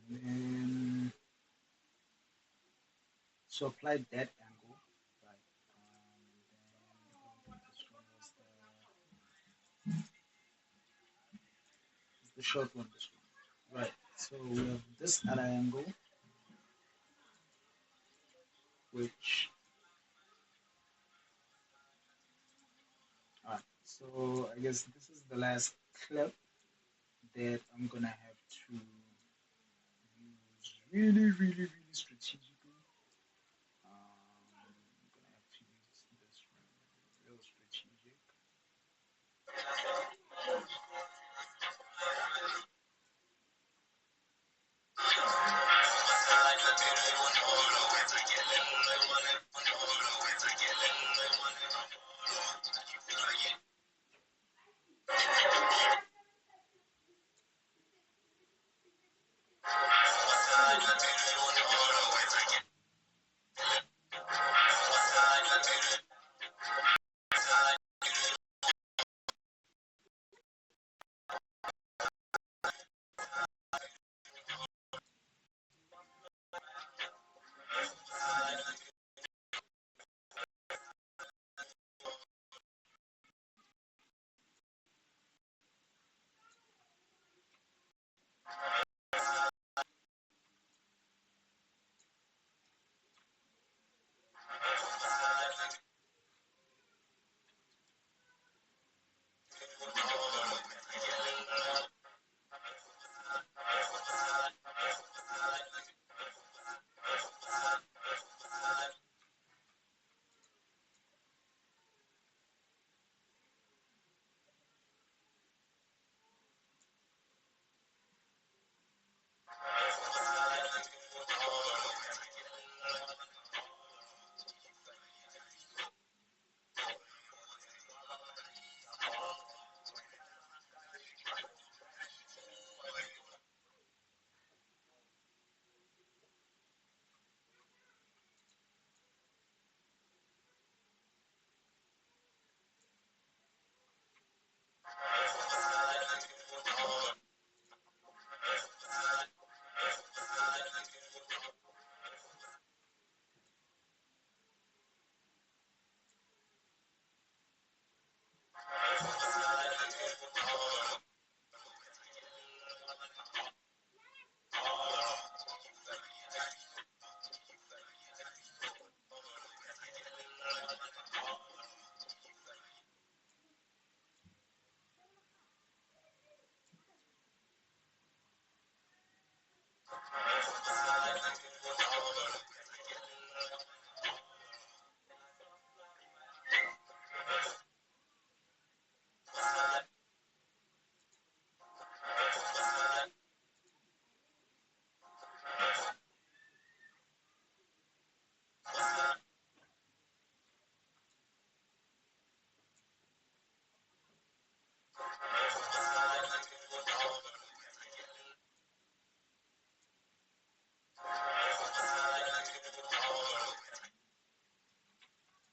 And then, so apply that angle, right? Then this one was the short one, this one. Right. So we have this other angle, which, alright. So I guess this is the last clip that I'm gonna have to use really strategically. I'm gonna have to use this one real strategic.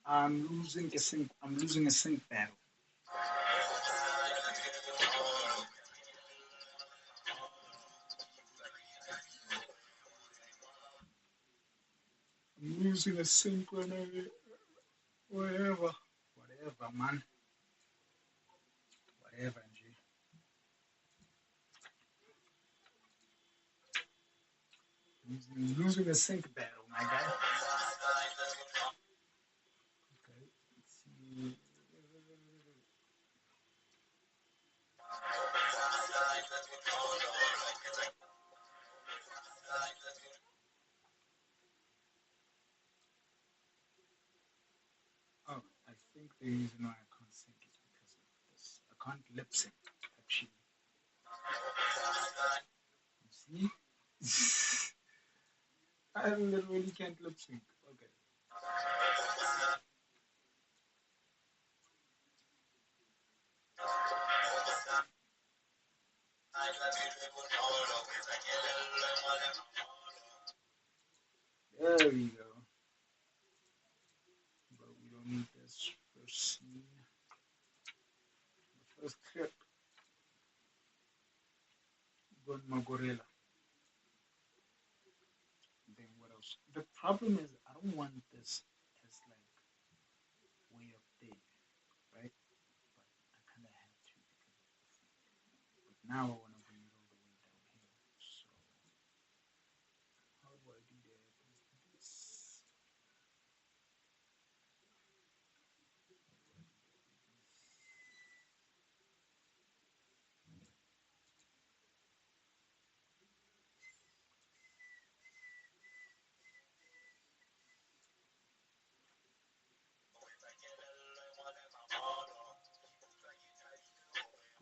I'm losing a sync battle. I'm losing a sync whatever. Whatever, man. Whatever, NG. Losing a sync battle, my guy. Okay, let's see. Oh, I think the reason why I can't sync is because of this. I can't lip sync, actually. You see? I literally can't lip sync. Okay. There we go. But we don't need this first scene. The first clip. Gon Magorela. Then what else? The problem is I don't want this as like way up there, right? But I kind of have to because of the feet. But now I want to bring it all the way down here. So how do I do that? This.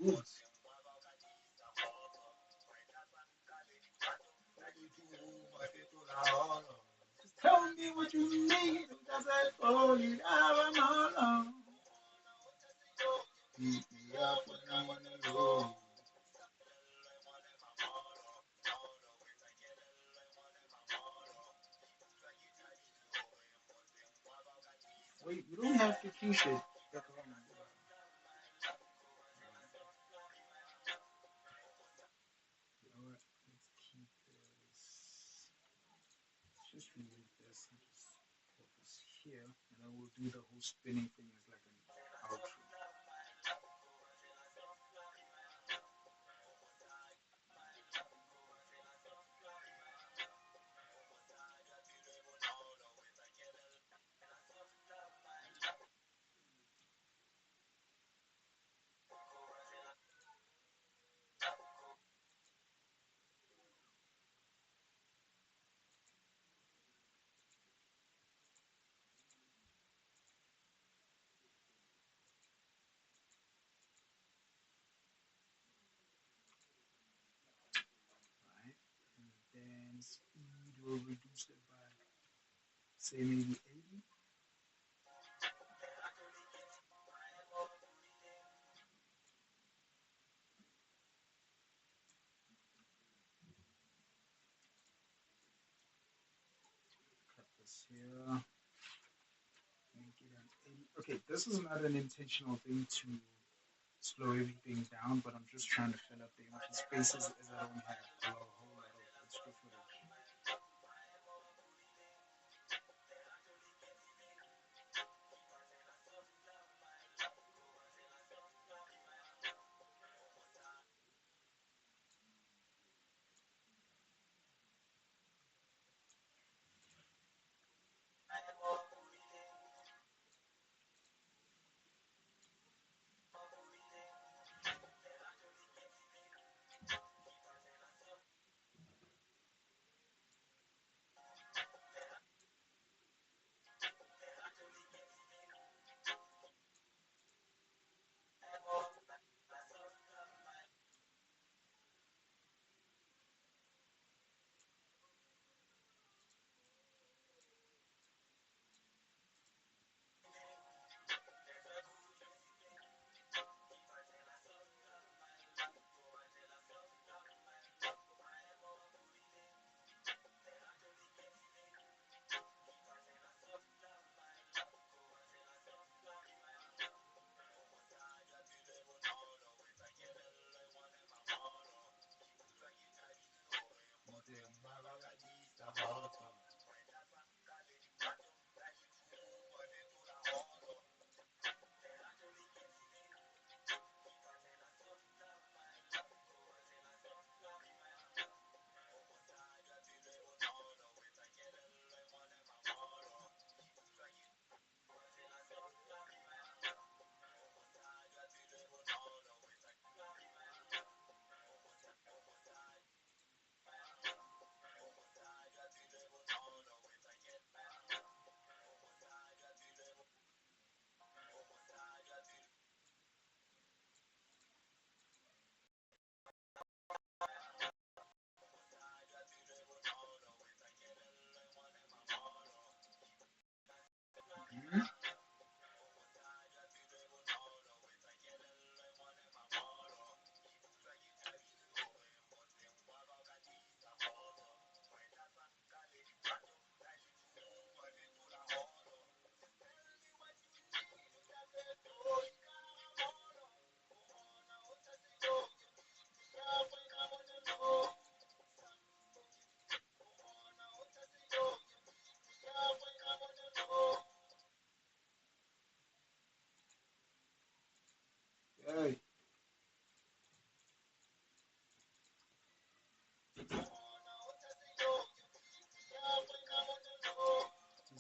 Good. Just tell me what you need. Because I told you I'm alone. Beat me up when I'm on the road. Wait, we don't have to teach it. Alright, let's keep this. Let's just remove this and just put this here. And then we'll do the whole spinning thing as like an outro. Right? And then speed will reduce it by say maybe 80. Cut this here. Make it an 80. Okay, this is not an intentional thing to slow everything down, but I'm just trying to fill up the empty spaces as I don't have a whole lot of extra footage.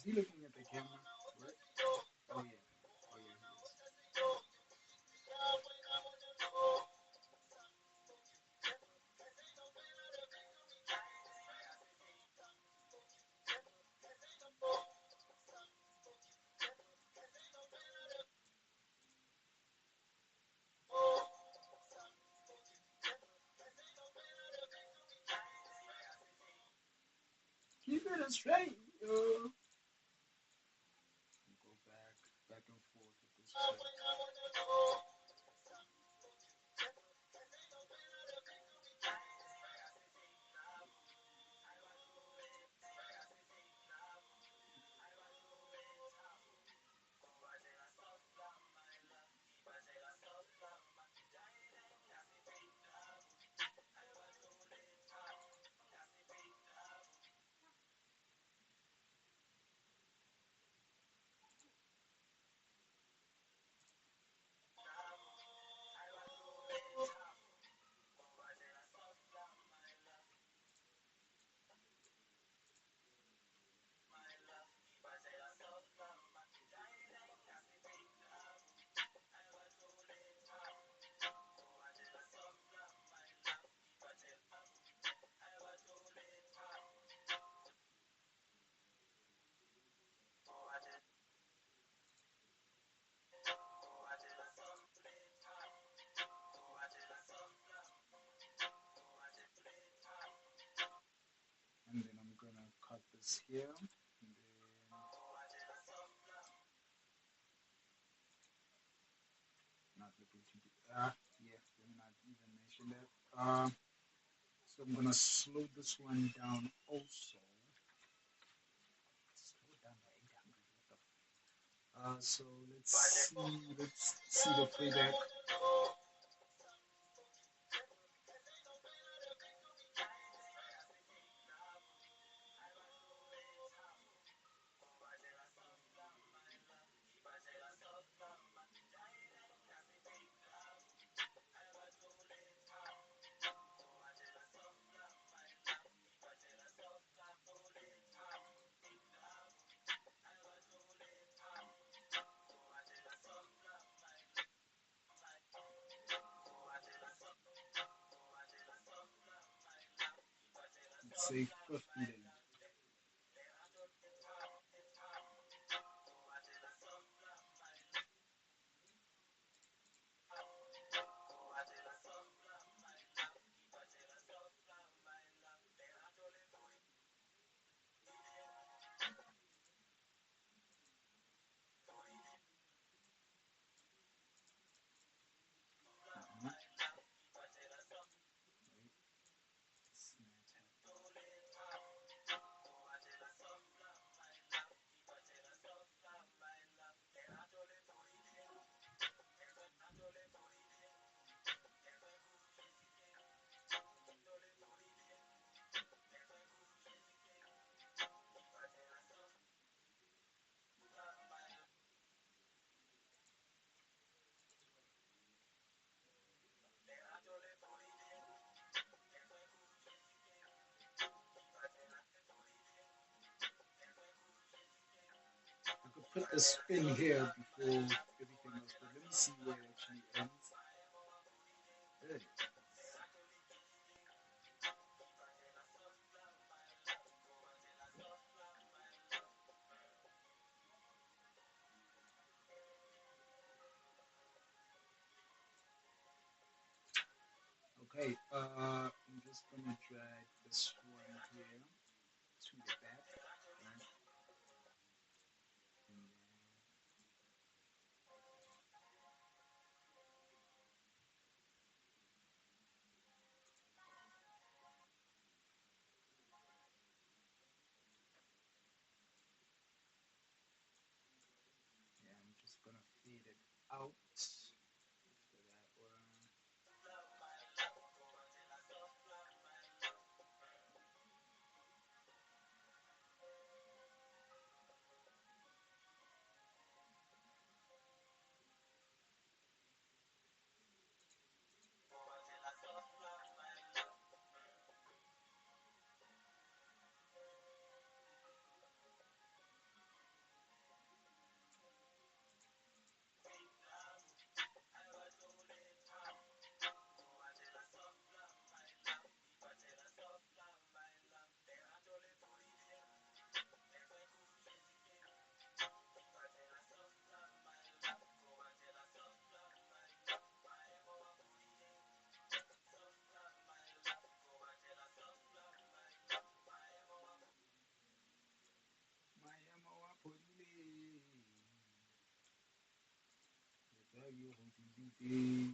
Is he looking at the camera? Right? Oh yeah. Oh yeah, he is. Keep it straight. Go back and forth with this plate. And then I'm gonna cut this here, and then not looking to do. Yeah, let me not even mention that. So I'm gonna slow this one down also. Slow down by 800. What the? So let's see the playback. Let's say 50 days. Uh-huh. Wait, snap I could put the spin here before everything else, but let me see where it actually ends. There it is. Okay, I'm just gonna drag this one here to the back, right? And then, yeah, I'm just gonna fade it out for that one. Today,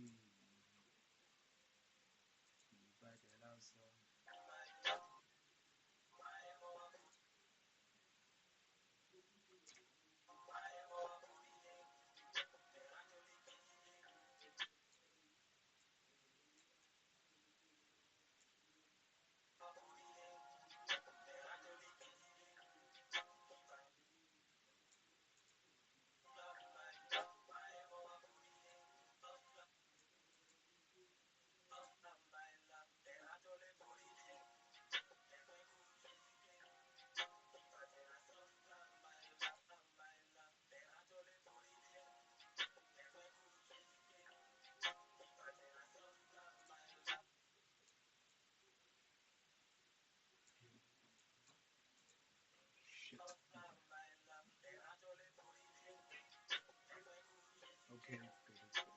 shit. Okay, let's go. Let's go.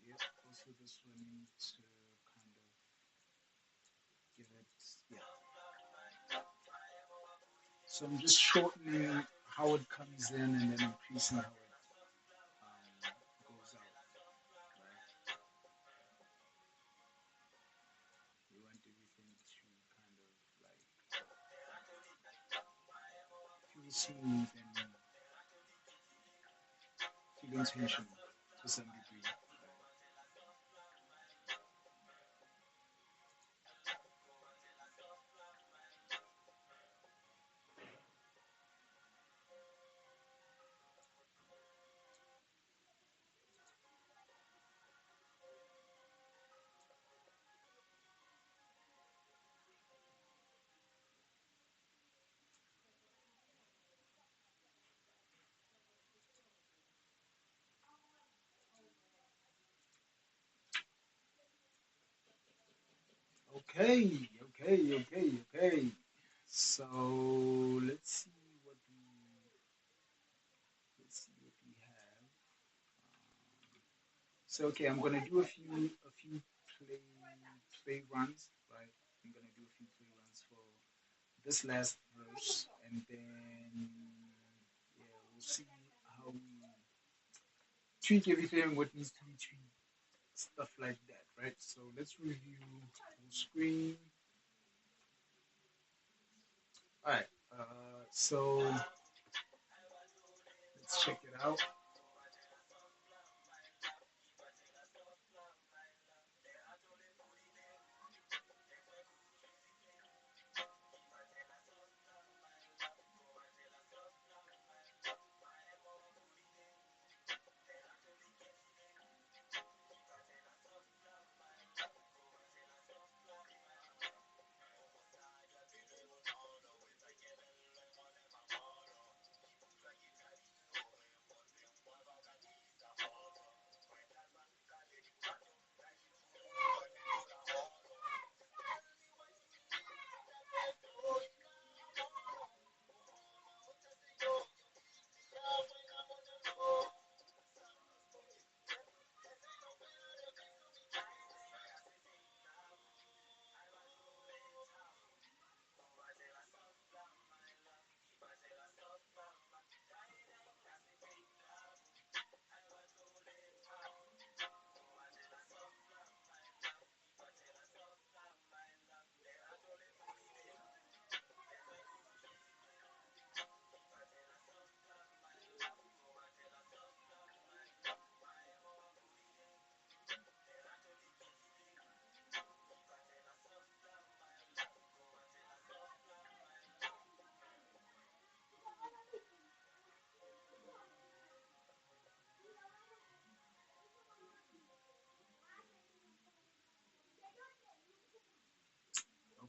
Yep. Also, this one needs to kind of give it. Yeah. So I'm just shortening how it comes in and then increasing how it goes out. Right? We want everything to kind of like feel smooth and feel intentional to some degree. Okay, okay. So let's see what we let's see what we have. So okay, I'm gonna do a few play play runs, right? I'm gonna do a few play runs for this last verse, and then yeah, we'll see how we tweak everything, what needs to be tweaked, stuff like that, right? So let's review full screen. All right. So let's check it out.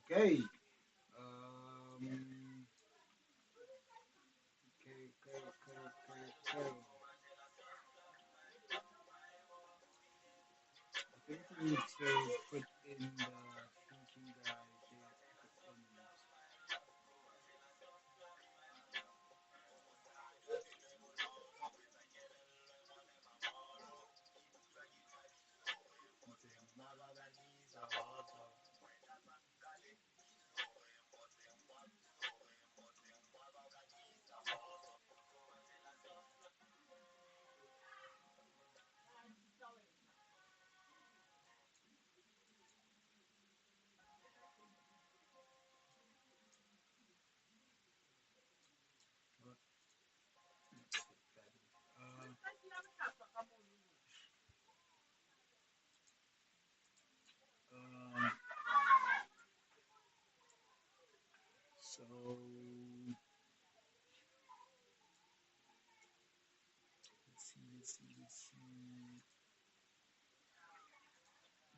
Okay. Okay. I think we need to put in the thinking guy there at the end.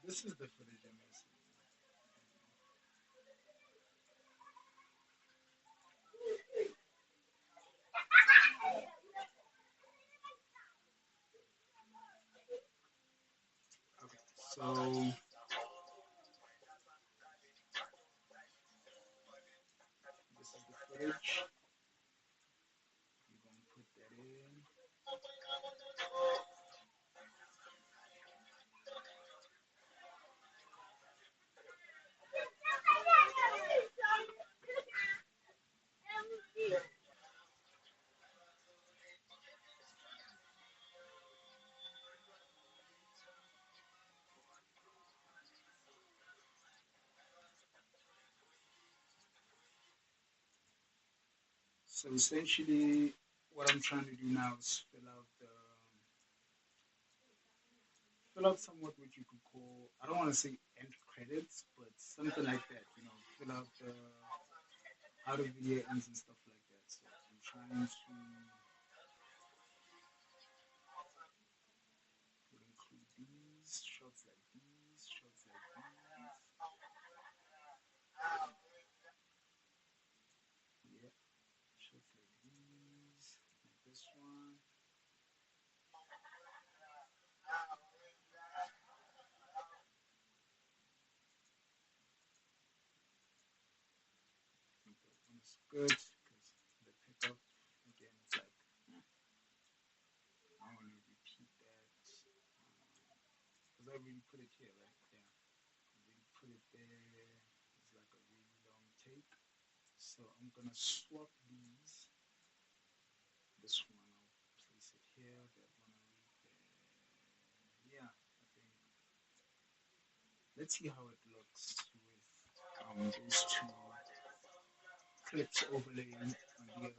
This is the footage I'm missing. Okay, so this is the footage. We're gonna put that in. So essentially, what I'm trying to do now is fill out somewhat what you could call, I don't want to say end credits, but something like that. You know, fill out the how the video ends and stuff like that. So I'm trying to would include these shots like these, shots like these. Yeah, shots like these, like this one. I think that one is good because the pickup again is like I want to repeat that because I already put it here, right? Yeah, I already put it there. It's like a really long take. So I'm gonna swap these. This one I'll place it here. That one I'll leave there. Yeah, I think. Let's see how it looks with those two clips overlaying on the other ones.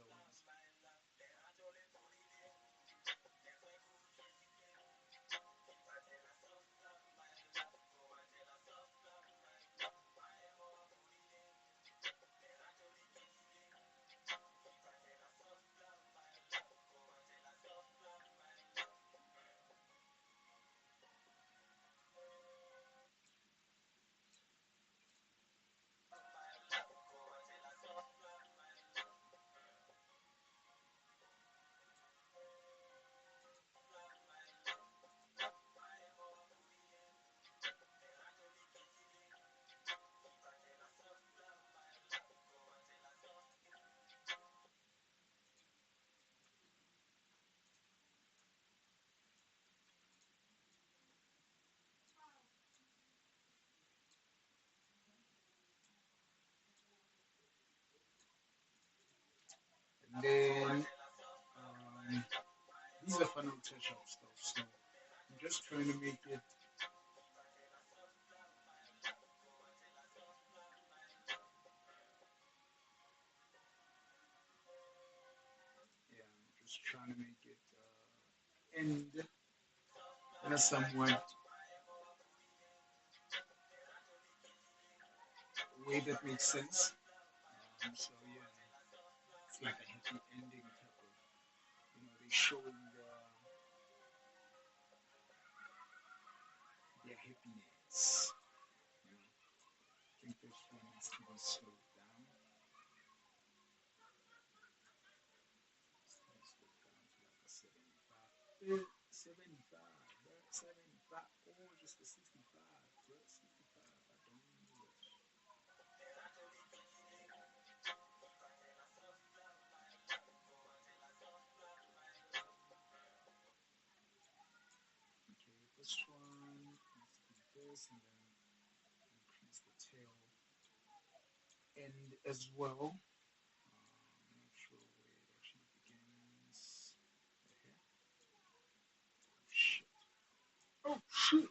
And then these are final touch-up stuff. So I'm just trying to make it. Yeah, I'm just trying to make it end in a somewhat way that makes sense. So yeah, it's like a happy ending type of. They're showing their happiness. You know, I think this one needs to be slowed down. Let's slowed down to like a 75. 75, bro. 75. Or just a 65, bro. 65. I don't know it. Okay, this one. Let's do this and then increase the tail end as well. I'm not sure where it actually begins. Right here. Oh, shit. Oh, shit.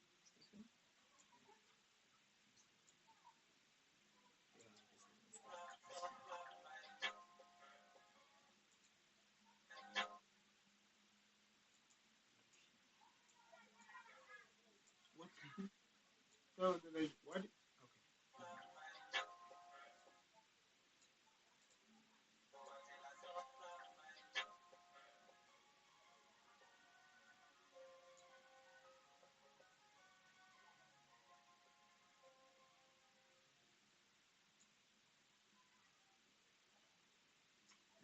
Is this one? Yeah, I guess that means what? So did I? What? Okay.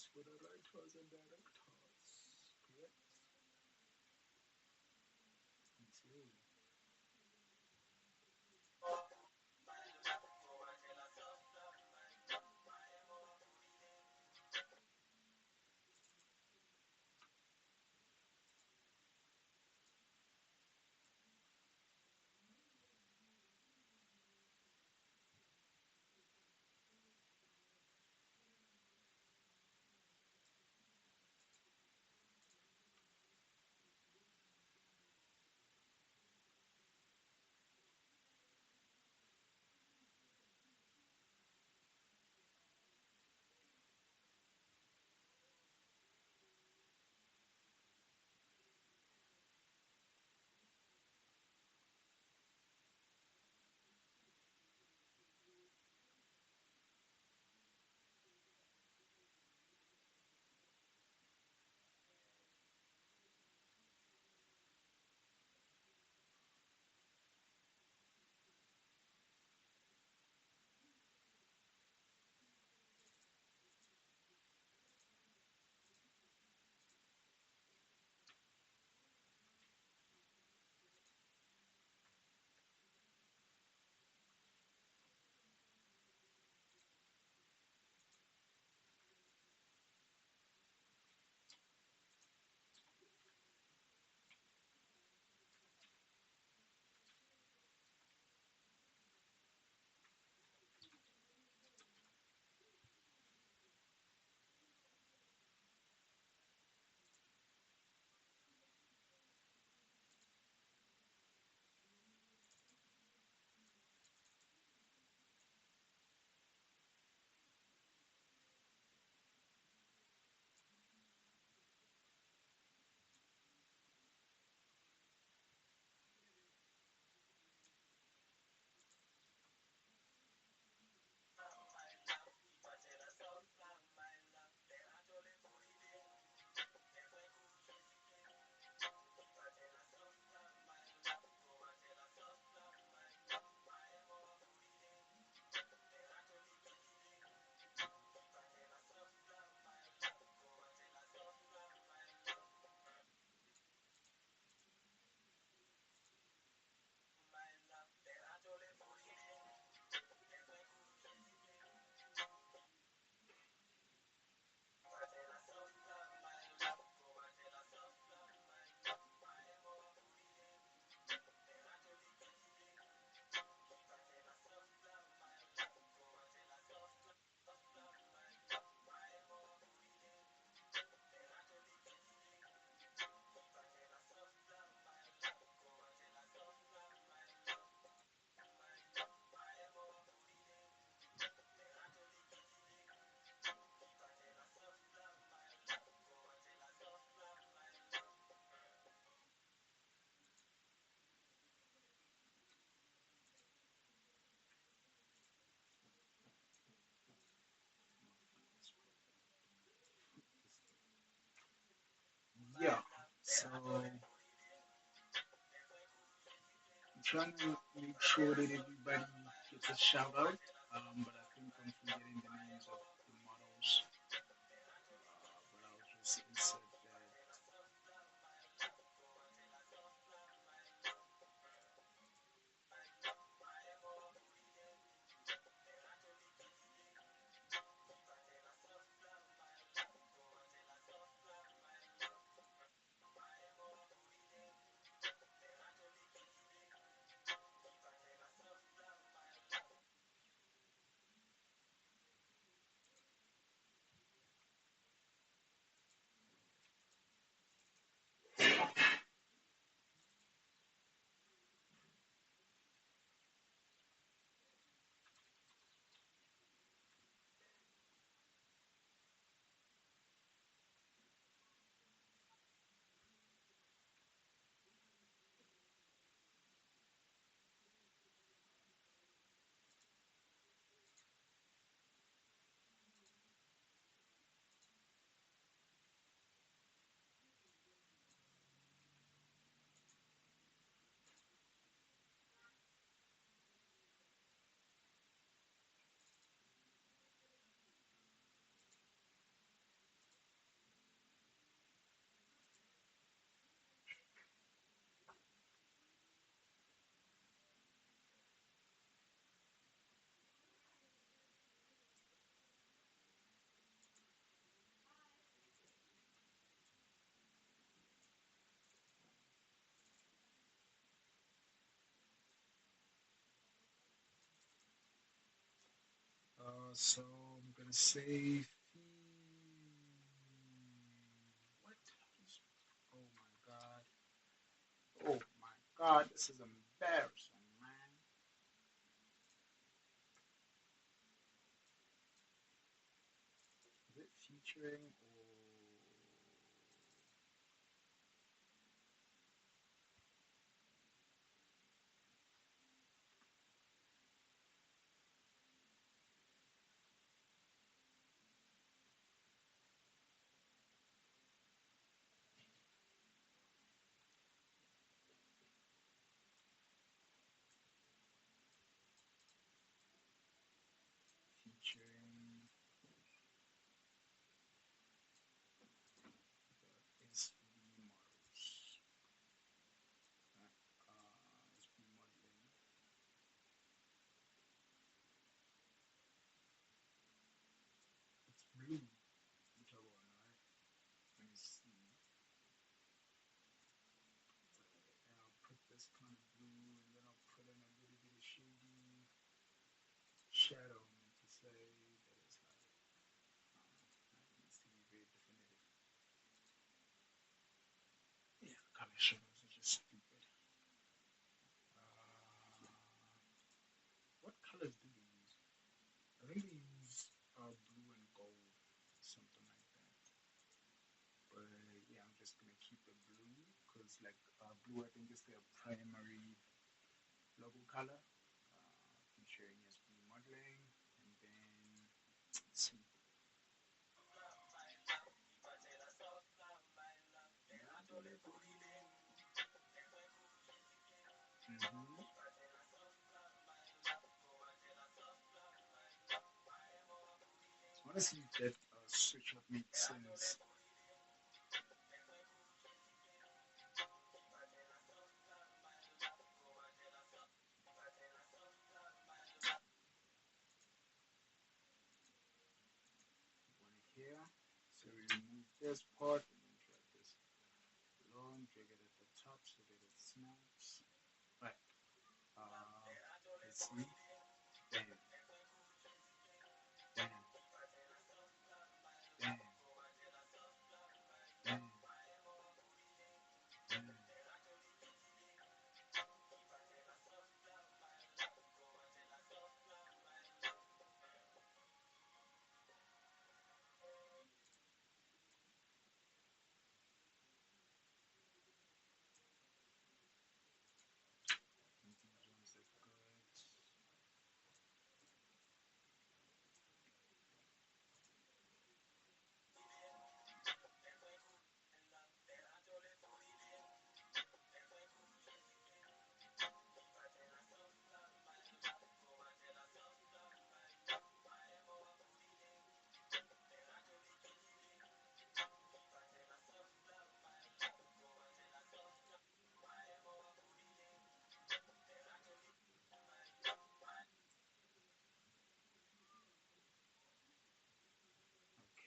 is for the writers and directors. Correct? Okay. Yeah. So I'm trying to make sure that everybody gets a shout out. But I think I'm forgetting the names of the models. But I'll just insert that. So I'm gonna say what? Oh my god! Oh my god! This is embarrassing, man. Is it featuring or featuring the SV models? SV modeling. It's blue. Which one, right? Let me see. And I'll put this kind of blue, and then I'll put in a little bit of shady shadow to say that it's like, it needs to be very definitive. Yeah, color shadows are just stupid. What colors do they use? I think they use blue and gold, something like that. But yeah, I'm just gonna keep the blue because like blue, I think is their primary logo color. Featuring SB modeling, and then let's see. Mhm. I want to see if that switch up makes sense. Want it here. So we remove this part and then drag this along, drag it at the top so that it snaps. Right. Let's see. Bam, bam, bam, bam, bam. And these ones are good.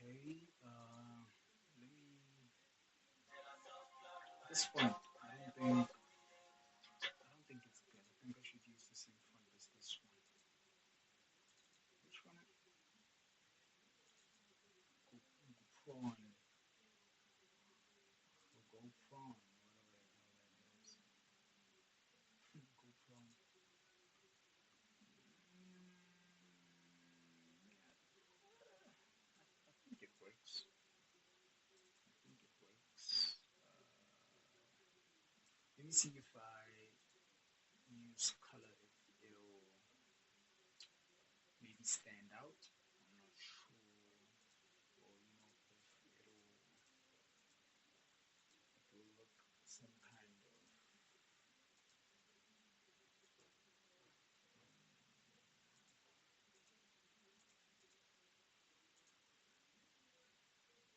Okay. Let me. This font. I don't think it's good. I think I should use the same font as this one. Which one? Prawn. Or go prawn. Whatever the hell that is. Go prawn. I think it works. I think it works. Let me see if I use color if it'll maybe stand out. I'm not sure. Or if it'll look some kind of.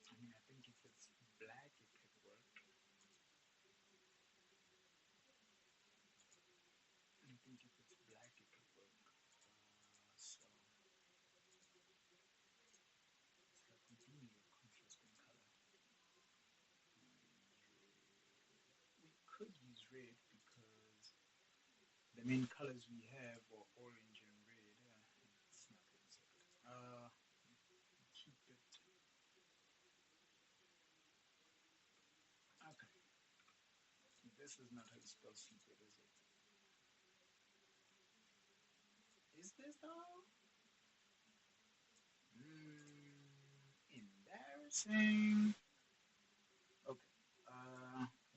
I mean, I think if it's black, it could work. I think if it's black, it could work. So it's like we do need a contrasting color. We could use red because the main colors we have are orange and red. It's not looking so good. this is not how you spell secret, is it? Is this though? Embarrassing. Okay.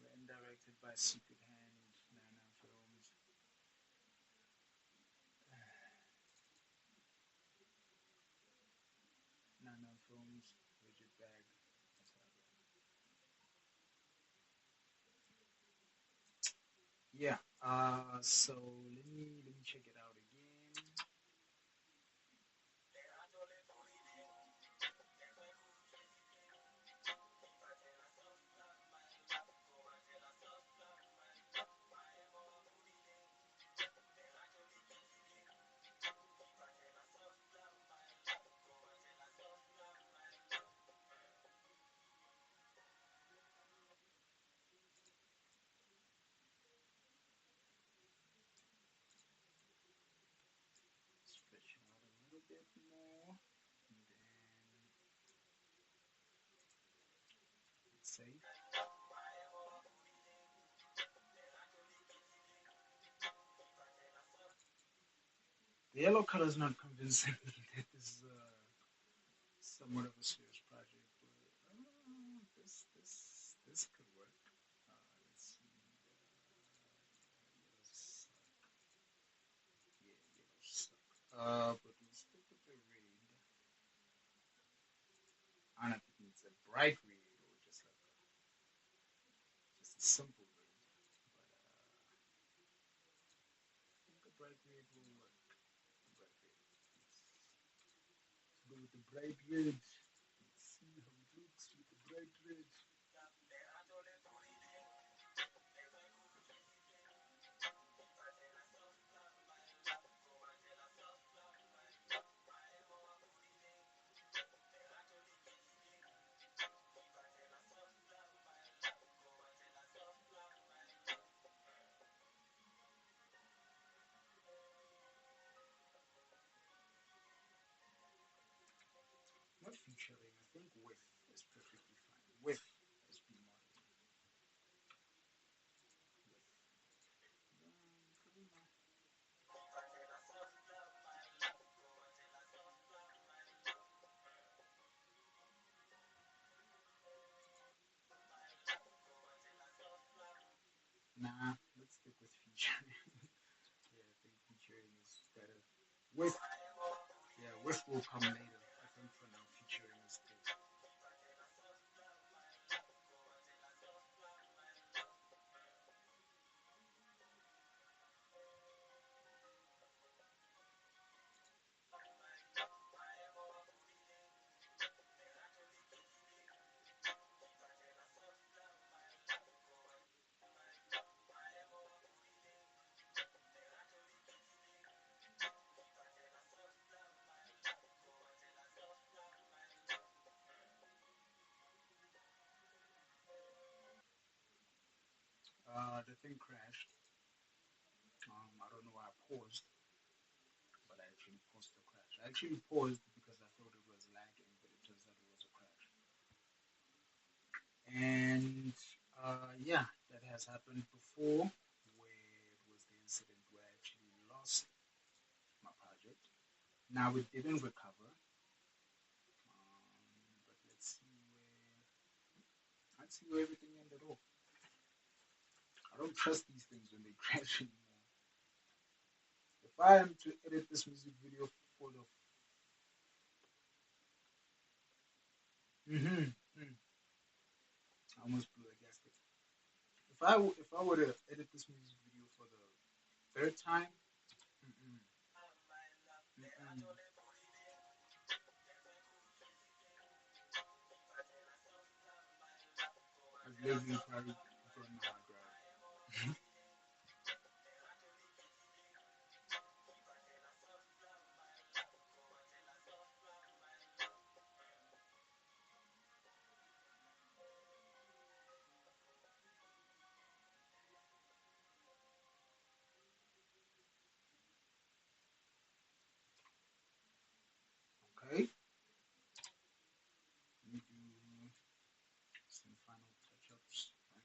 Written directed by Secret Hand, Nana Films. Nana Films, Rigid Bag, Artago. Yeah. So let me check it out again. Stretch it out a little bit more, and then let's save. The yellow color is not convincing me that this is somewhat of a serious project, but this could work. Let's see. Yellow suck. Yeah, yellow suck. But we'll stick with the red. I don't know if it needs a bright red or just a simple red, but I think a bright red will work. A bright red. Let's go with the bright red. Let's see how it looks with the bright red. Not featuring, I think with is perfectly fine. With is be modeling. Nah, let's stick with featuring. Yeah, I think featuring is better. With, yeah, with will come later. I think for now, featuring is good. The thing crashed. I don't know why I paused, but I actually paused the crash. I actually paused because I thought it was lagging, but it turns out it was a crash. And yeah, that has happened before, where it was the incident where I actually lost my project. Now it didn't recover, but let's see where everything ended up. I don't trust these things when they crash anymore. If I am to edit this music video for the mm-hmm, I almost blew a gasket. If I were to edit this music video for the third time, mm-mm, mm-mm, I've literally probably thrown my hard drive. Okay, let me do some final touch-ups. Right?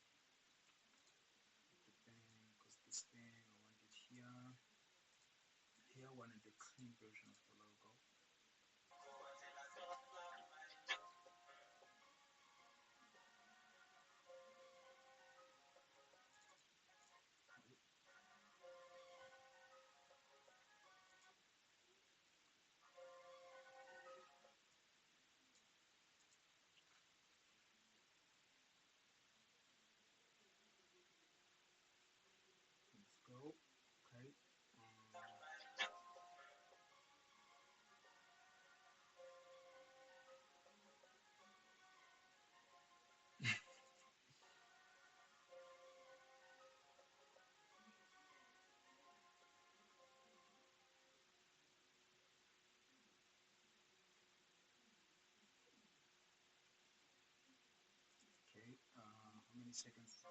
seconds is that?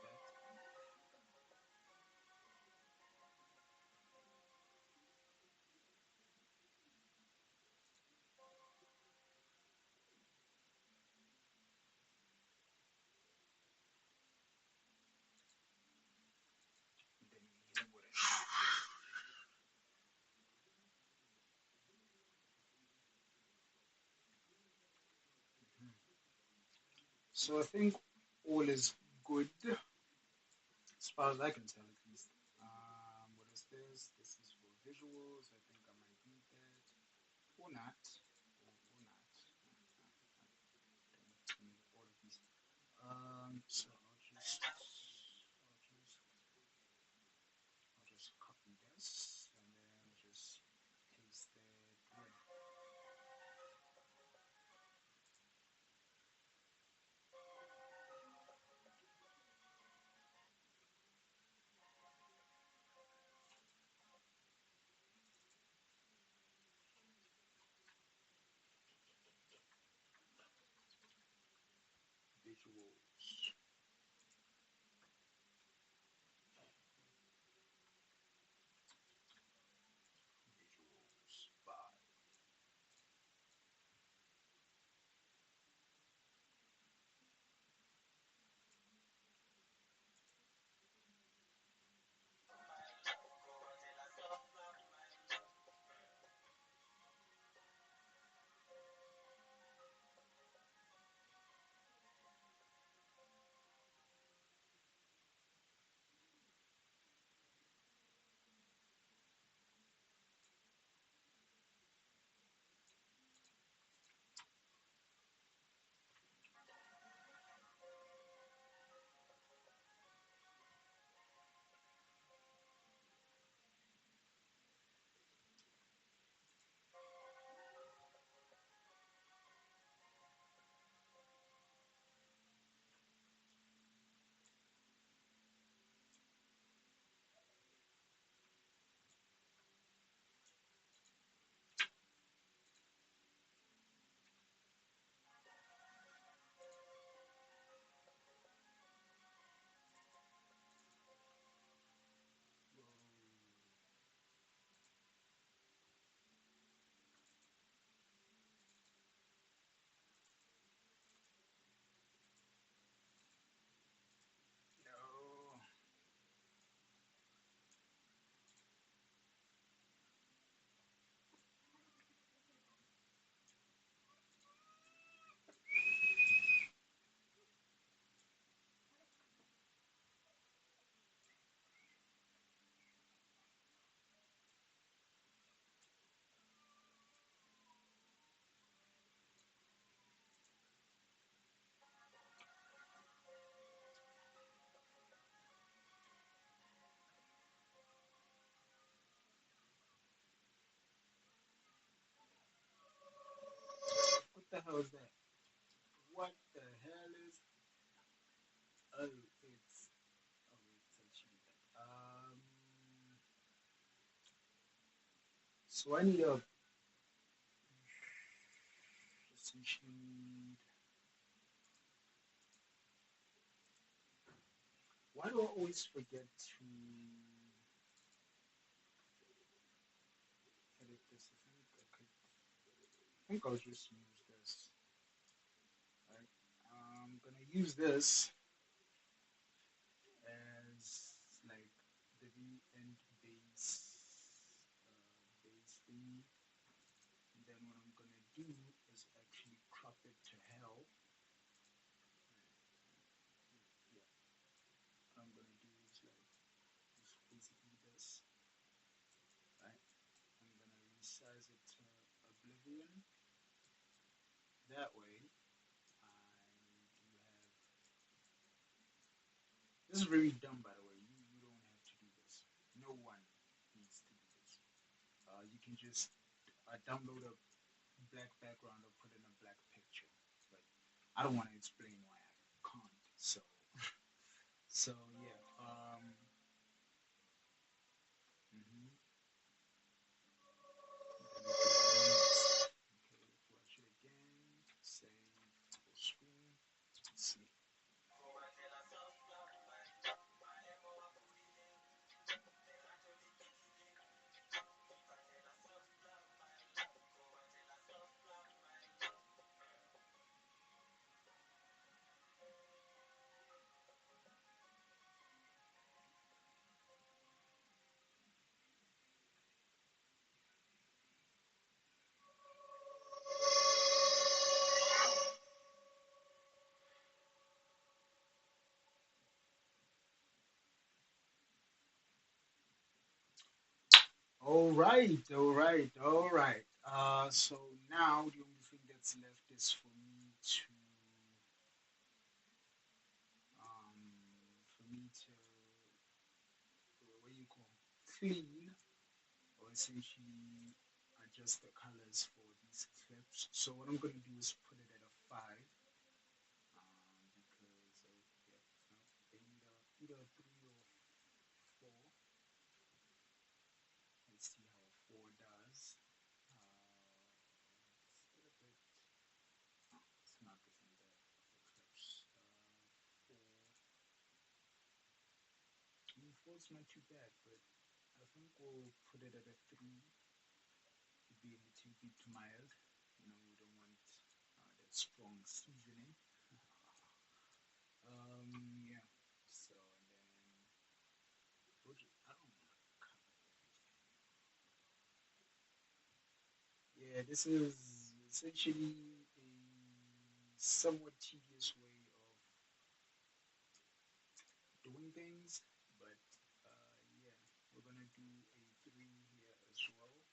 And then we hit him with it. So I think all is good as far as I can tell, at least. What is this? This is for visuals. I think I might need that. Or not. Or not. Don't need all of these. So I'll just copy this and then just paste it in. Visuals. Visuals. Bye. No. What the hell is that? What the hell is? Oh, it's. Oh, it's actually that. So I need a. Essentially need. Why do I always forget to edit this? I think I'll just use this. Right? I'm gonna use this as like the V end base thingy. And then what I'm gonna do is actually crop it to hell. Yeah, what I'm gonna do is like just basically this, right? I'm gonna resize it to oblivion. That way, I do have. This is really dumb, by the way. You don't have to do this. No one needs to do this. You can just download a black background or put in a black picture. But I don't want to explain why I can't. So yeah. Mhm. Okay, flash it again. Save full screen. Let's see. All right, all right, all right. So now the only thing that's left is for me to, what do you call, clean or essentially adjust the colors for these clips. So what I'm gonna do is put it at a five, because they need either a three or four. Let's see how a four does. It's a little bit. It's not getting the clips. Four. I mean, four's not too bad, but I think we'll put it at a three to be a little bit mild. We don't want that strong seasoning. Yeah. So and then I don't want to cover everything. Yeah, this is essentially a somewhat tedious way of doing things, but yeah, we're gonna do a three here as well.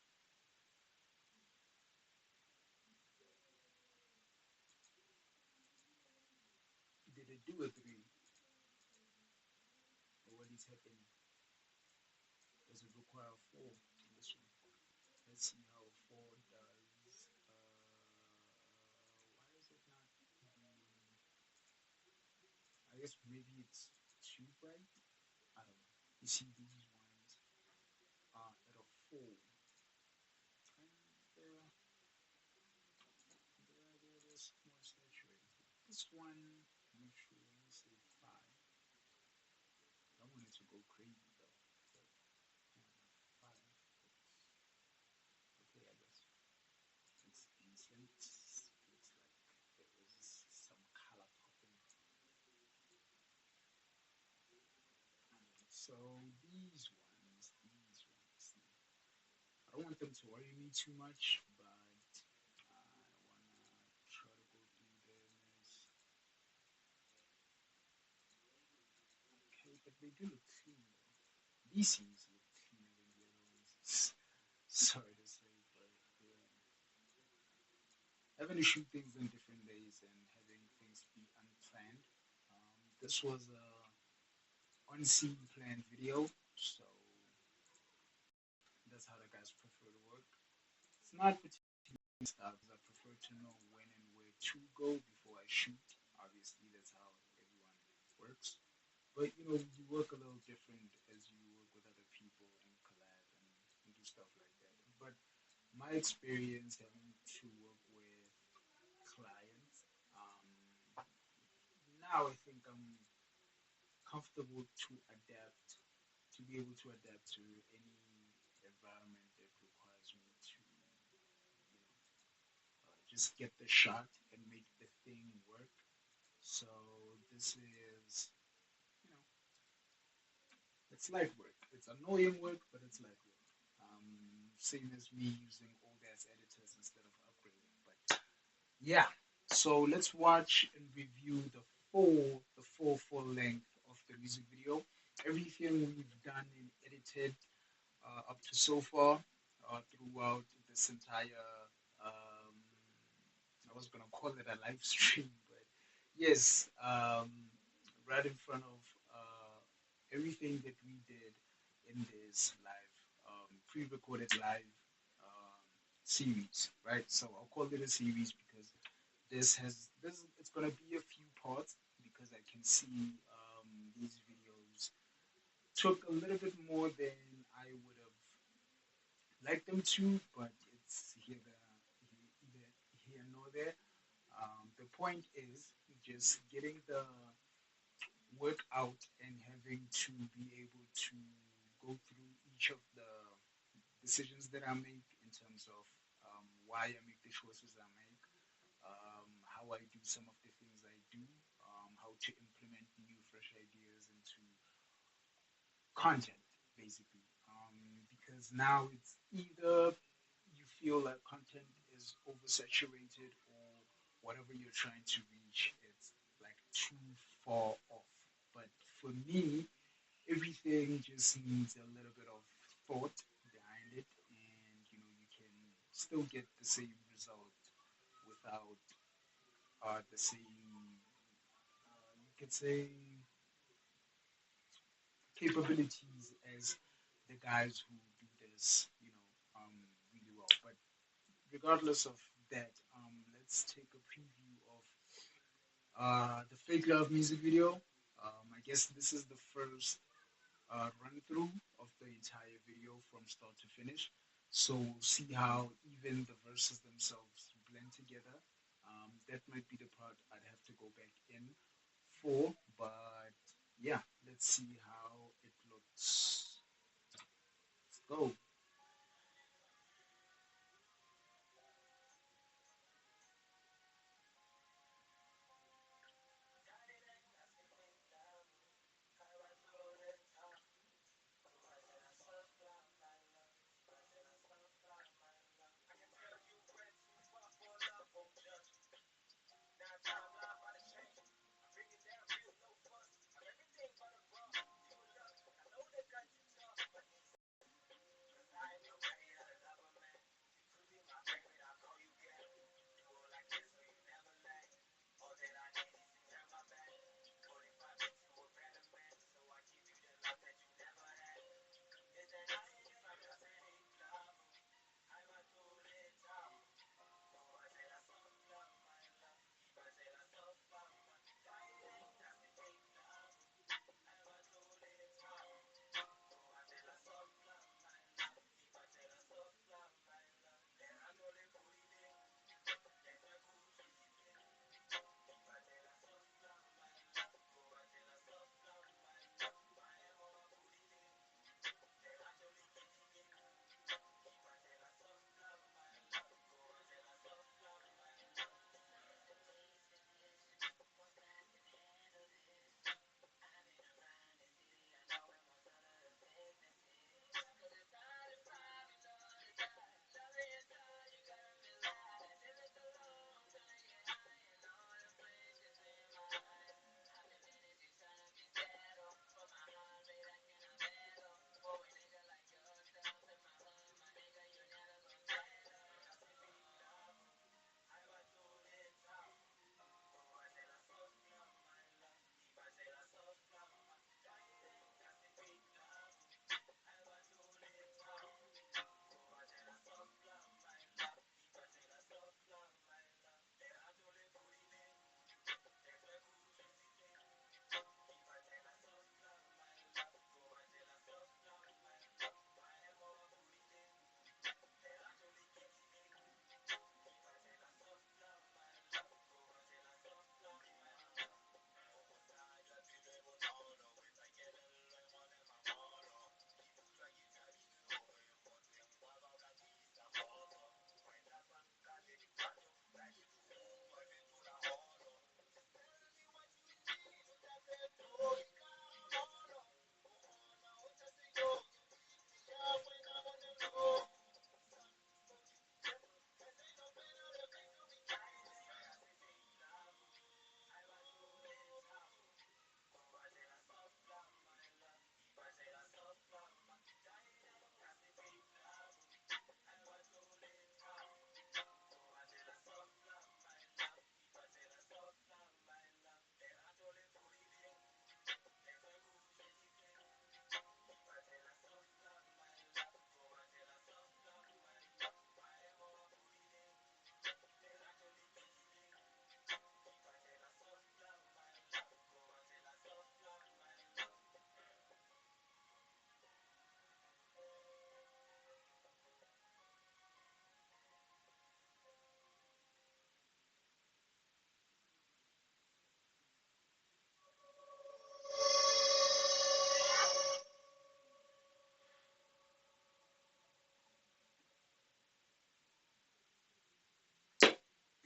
Did it do a three? Or what is happening? Does it require a four on this one? Let's see how a four does. Why is it not doing? I guess maybe it's too bright. I don't know. You see, these ones are at a four, and they're more saturated. This one, I'm not sure. Let me say five. I want it to go crazy though. But five. Okay, I guess. It's decent. Looks like there is some color popping. So these ones. I don't want them to worry me too much, but I wanna try to go through them as okay, but they do look clean though. These seams look cleaner than the other ones. Sorry to say, but yeah. Having to shoot things on different days and having things be unplanned. This was a unseen planned video, so that's how the guys prefer to work. It's not particularly style because I prefer to know when and where to go before I shoot. Obviously, that's how everyone works. But you work a little different as you work with other people and collab and do stuff like that. But my experience having to work with clients, now I think I'm comfortable to adapt, to be able to adapt to any environment that requires me to, just get the shot and make the thing work. So this is, you know, it's light work. It's annoying work, but it's light work. Same as me using old ass editors instead of upgrading. But yeah, so let's watch and review the full length of the music video. Everything we've done and edited up to so far throughout this entire. Um, I was gonna call it a live stream, but yes, right in front of everything that we did in this live, pre-recorded live series, right? So I'll call it a series because this. It's gonna be a few parts because I can see these videos took a little bit more than I would have liked them to, but it's either here nor there. The point is just getting the work out and having to be able to go through each of the decisions that I make in terms of why I make the choices I make, how I do some of the things I do, how to implement new, fresh ideas into content, basically. Because now it's either you feel like content is oversaturated or whatever you're trying to reach, it's like too far off. But for me, everything just needs a little bit of thought behind it. still get the same result without the same, you could say, capabilities as the guys who do this, really well. But regardless of that, let's take a preview of the Fake Love music video. I guess this is the first run through of the entire video from start to finish. So we'll see how even the verses themselves blend together. That might be the part I'd have to go back in for, but yeah, let's see how it looks. Let's go.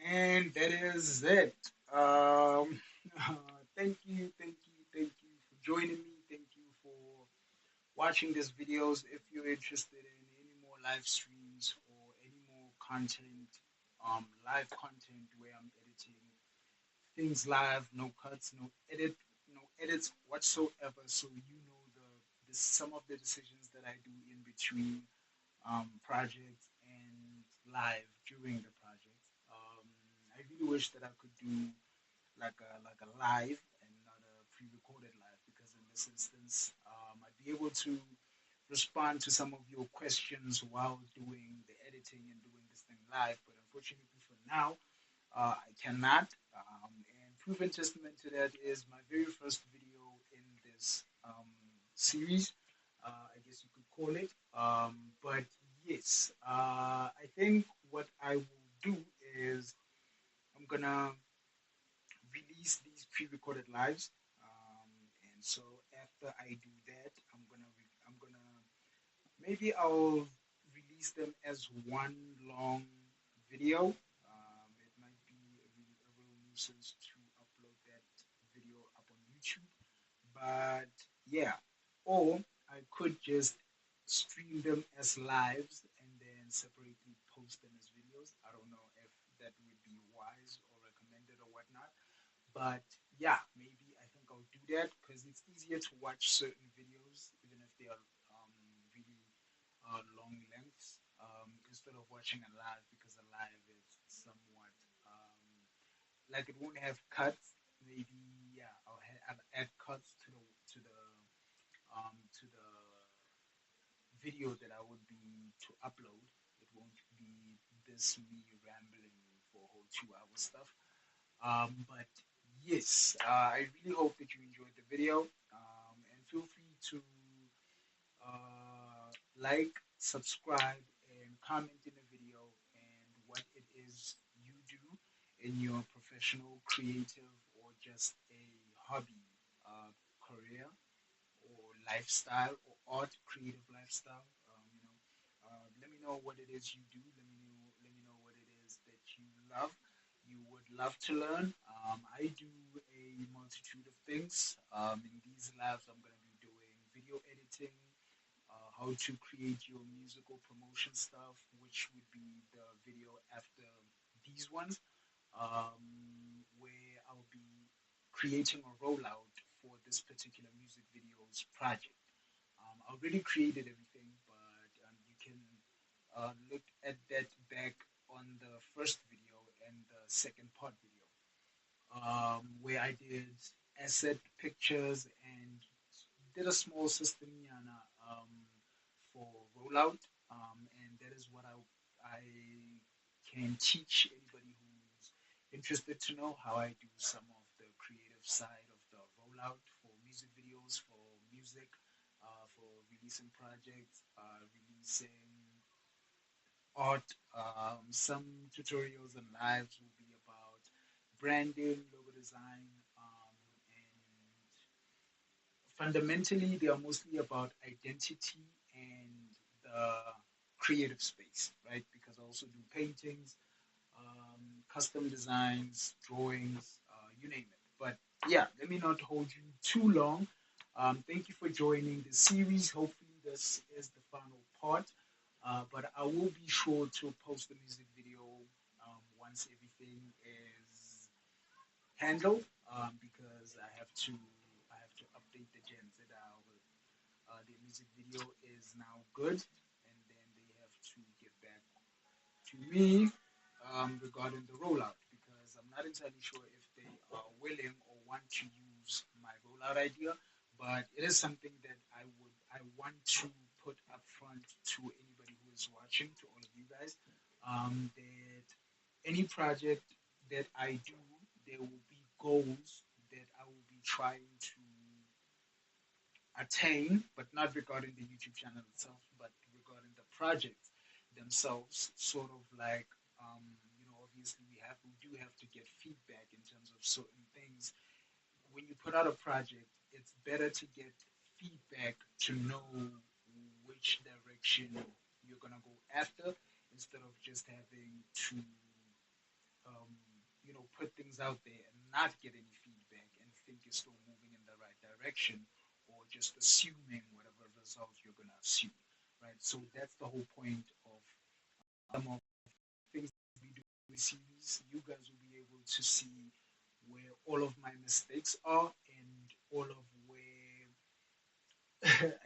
And that is it. Um, thank you for joining me. Thank you for watching these videos. If you're interested in any more live streams or any more content, live content where I'm editing things live, no cuts, no edits whatsoever. So you know the some of the decisions that I do in between projects and live during the project. I really wish that I could do like a live and not a pre-recorded live, because in this instance, I'd be able to respond to some of your questions while doing the editing and doing this thing live. But unfortunately, for now, I cannot. And proven testament to that is my very first video in this series. I guess you could call it. But yes, I think what I will do is I'm gonna release these pre-recorded lives. And so after I do that, I'm gonna maybe I'll release them as one long video. It might be a real nuisance to upload that video up on YouTube, but yeah, or I could just stream them as lives and then separately post them as videos. I don't know if that would be wise or recommended or whatnot, but yeah, maybe I think I'll do that because it's easier to watch certain videos, even if they are really long lengths, instead of watching a live, because a live is somewhat like it won't have cuts. Maybe yeah, I'll add cuts to the video that I would be to upload. It won't be this me rambling for a whole 2 hour stuff. But yes, I really hope that you enjoyed the video, and feel free to like, subscribe, and comment in the video and what it is you do in your professional, creative, or just a hobby career or lifestyle or art, creative lifestyle. Let me know what it is you do. Let me know what it is that you love. You would love to learn. I do a multitude of things. In these labs, I'm going to be doing video editing, how to create your musical promotion stuff, which would be the video after these ones, where I'll be creating a rollout for this particular music videos project. I already created everything, but you can look at that back on the first video and the second part video, where I did asset pictures and did a small system for rollout, and that is what I can teach anybody who's interested to know how I do some of the creative side of the rollout for music videos, for music, for releasing projects, releasing art. Some tutorials and lives will be about branding, logo design, and fundamentally, they are mostly about identity and the creative space, right? Because I also do paintings, custom designs, drawings, you name it. But yeah, let me not hold you too long. Thank you for joining the series. Hopefully, this is the final part. But I will be sure to post the music video once everything is handled, because I have to update the gens that the music video is now good, and then they have to get back to me regarding the rollout, because I'm not entirely sure if they are willing or want to use my rollout idea, but it is something that I want to put up front to anybody who is watching, to all of you guys, that any project that I do, there will be goals that I will be trying to attain, but not regarding the YouTube channel itself, but regarding the projects themselves. Sort of like, obviously we do have to get feedback in terms of certain things. When you put out a project, it's better to get feedback to know which direction you're gonna go after, instead of just having to um, put things out there and not get any feedback and think you're still moving in the right direction, or just assuming whatever result you're going to assume, right? So that's the whole point of some of the things we do in the series. You guys will be able to see where all of my mistakes are, and all of where,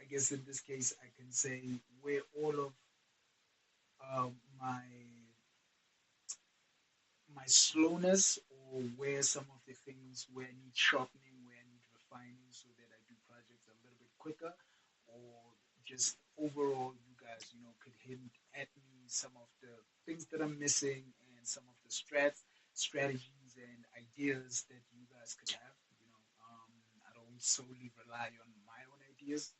I guess in this case, I can say where all of my my slowness or where some of the things where I need sharpening, where I need refining so that I do projects a little bit quicker, or just overall you guys, could hint at me some of the things that I'm missing and some of the strategies and ideas that you guys could have. I don't solely rely on my own ideas.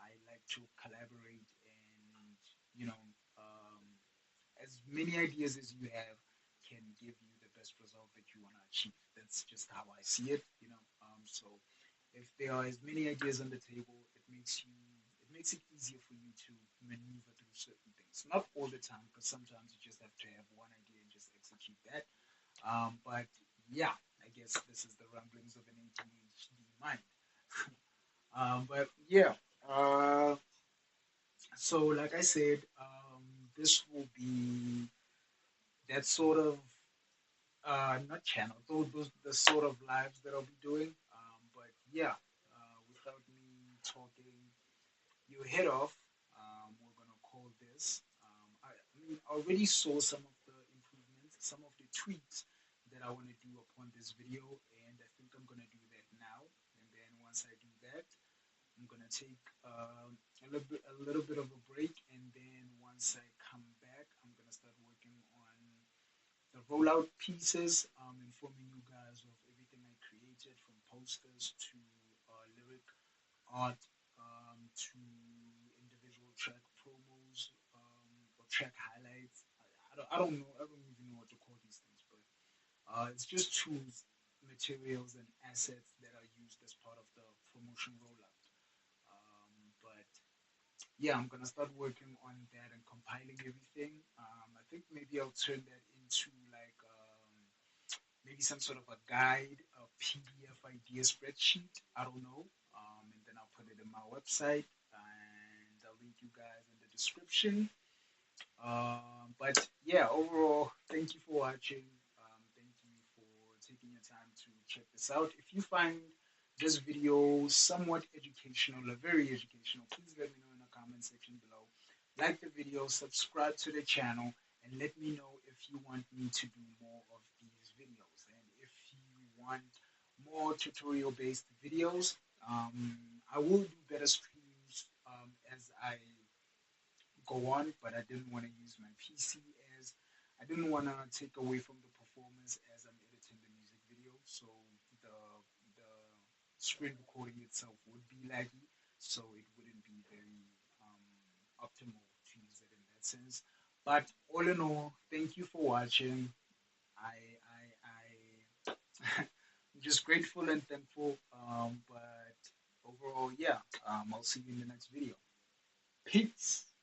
I like to collaborate and, you know, um, as many ideas as you have can give you the best result that you want to achieve. That's just how I see it. So if there are as many ideas on the table, it makes it easier for you to maneuver through certain things. Not all the time, because sometimes you just have to have one idea and just execute that. But yeah, I guess this is the rumblings of an ADHD mind. But yeah, uh, so like I said, this will be that sort of not channel, those the sort of lives that I'll be doing. But yeah, without me talking your head off, we're gonna call this. I I already saw some of the improvements, some of the tweaks that I want to do upon this video, and I think I'm gonna do that now. And then once I do that, I'm gonna take a little bit of a break, and then once I come back, I'm gonna start working on the rollout pieces, informing you guys of everything I created from posters to lyric art to individual track promos or track highlights. I don't know. I don't even know what to call these things, but it's just tools, materials, and assets that are used as part of the promotion rollout. But yeah, I'm gonna start working on that and compiling everything. I think maybe I'll turn that into like maybe some sort of a guide, a PDF idea spreadsheet. I don't know. And then I'll put it in my website and I'll link you guys in the description. But yeah, overall, thank you for watching. Thank you for taking your time to check this out. If you find this video somewhat educational or very educational, please let me know in the comment section below. Like the video, subscribe to the channel, and let me know if you want me to do more of these videos. And if you want more tutorial based videos, I will do better streams as I go on, but I didn't want to use my PC as I didn't want to take away from the performance as I'm editing the music video. So the the screen recording itself would be laggy, so it wouldn't be very optimal to use it in that sense. But all in all, thank you for watching. I'm just grateful and thankful. But overall, yeah, I'll see you in the next video. Peace.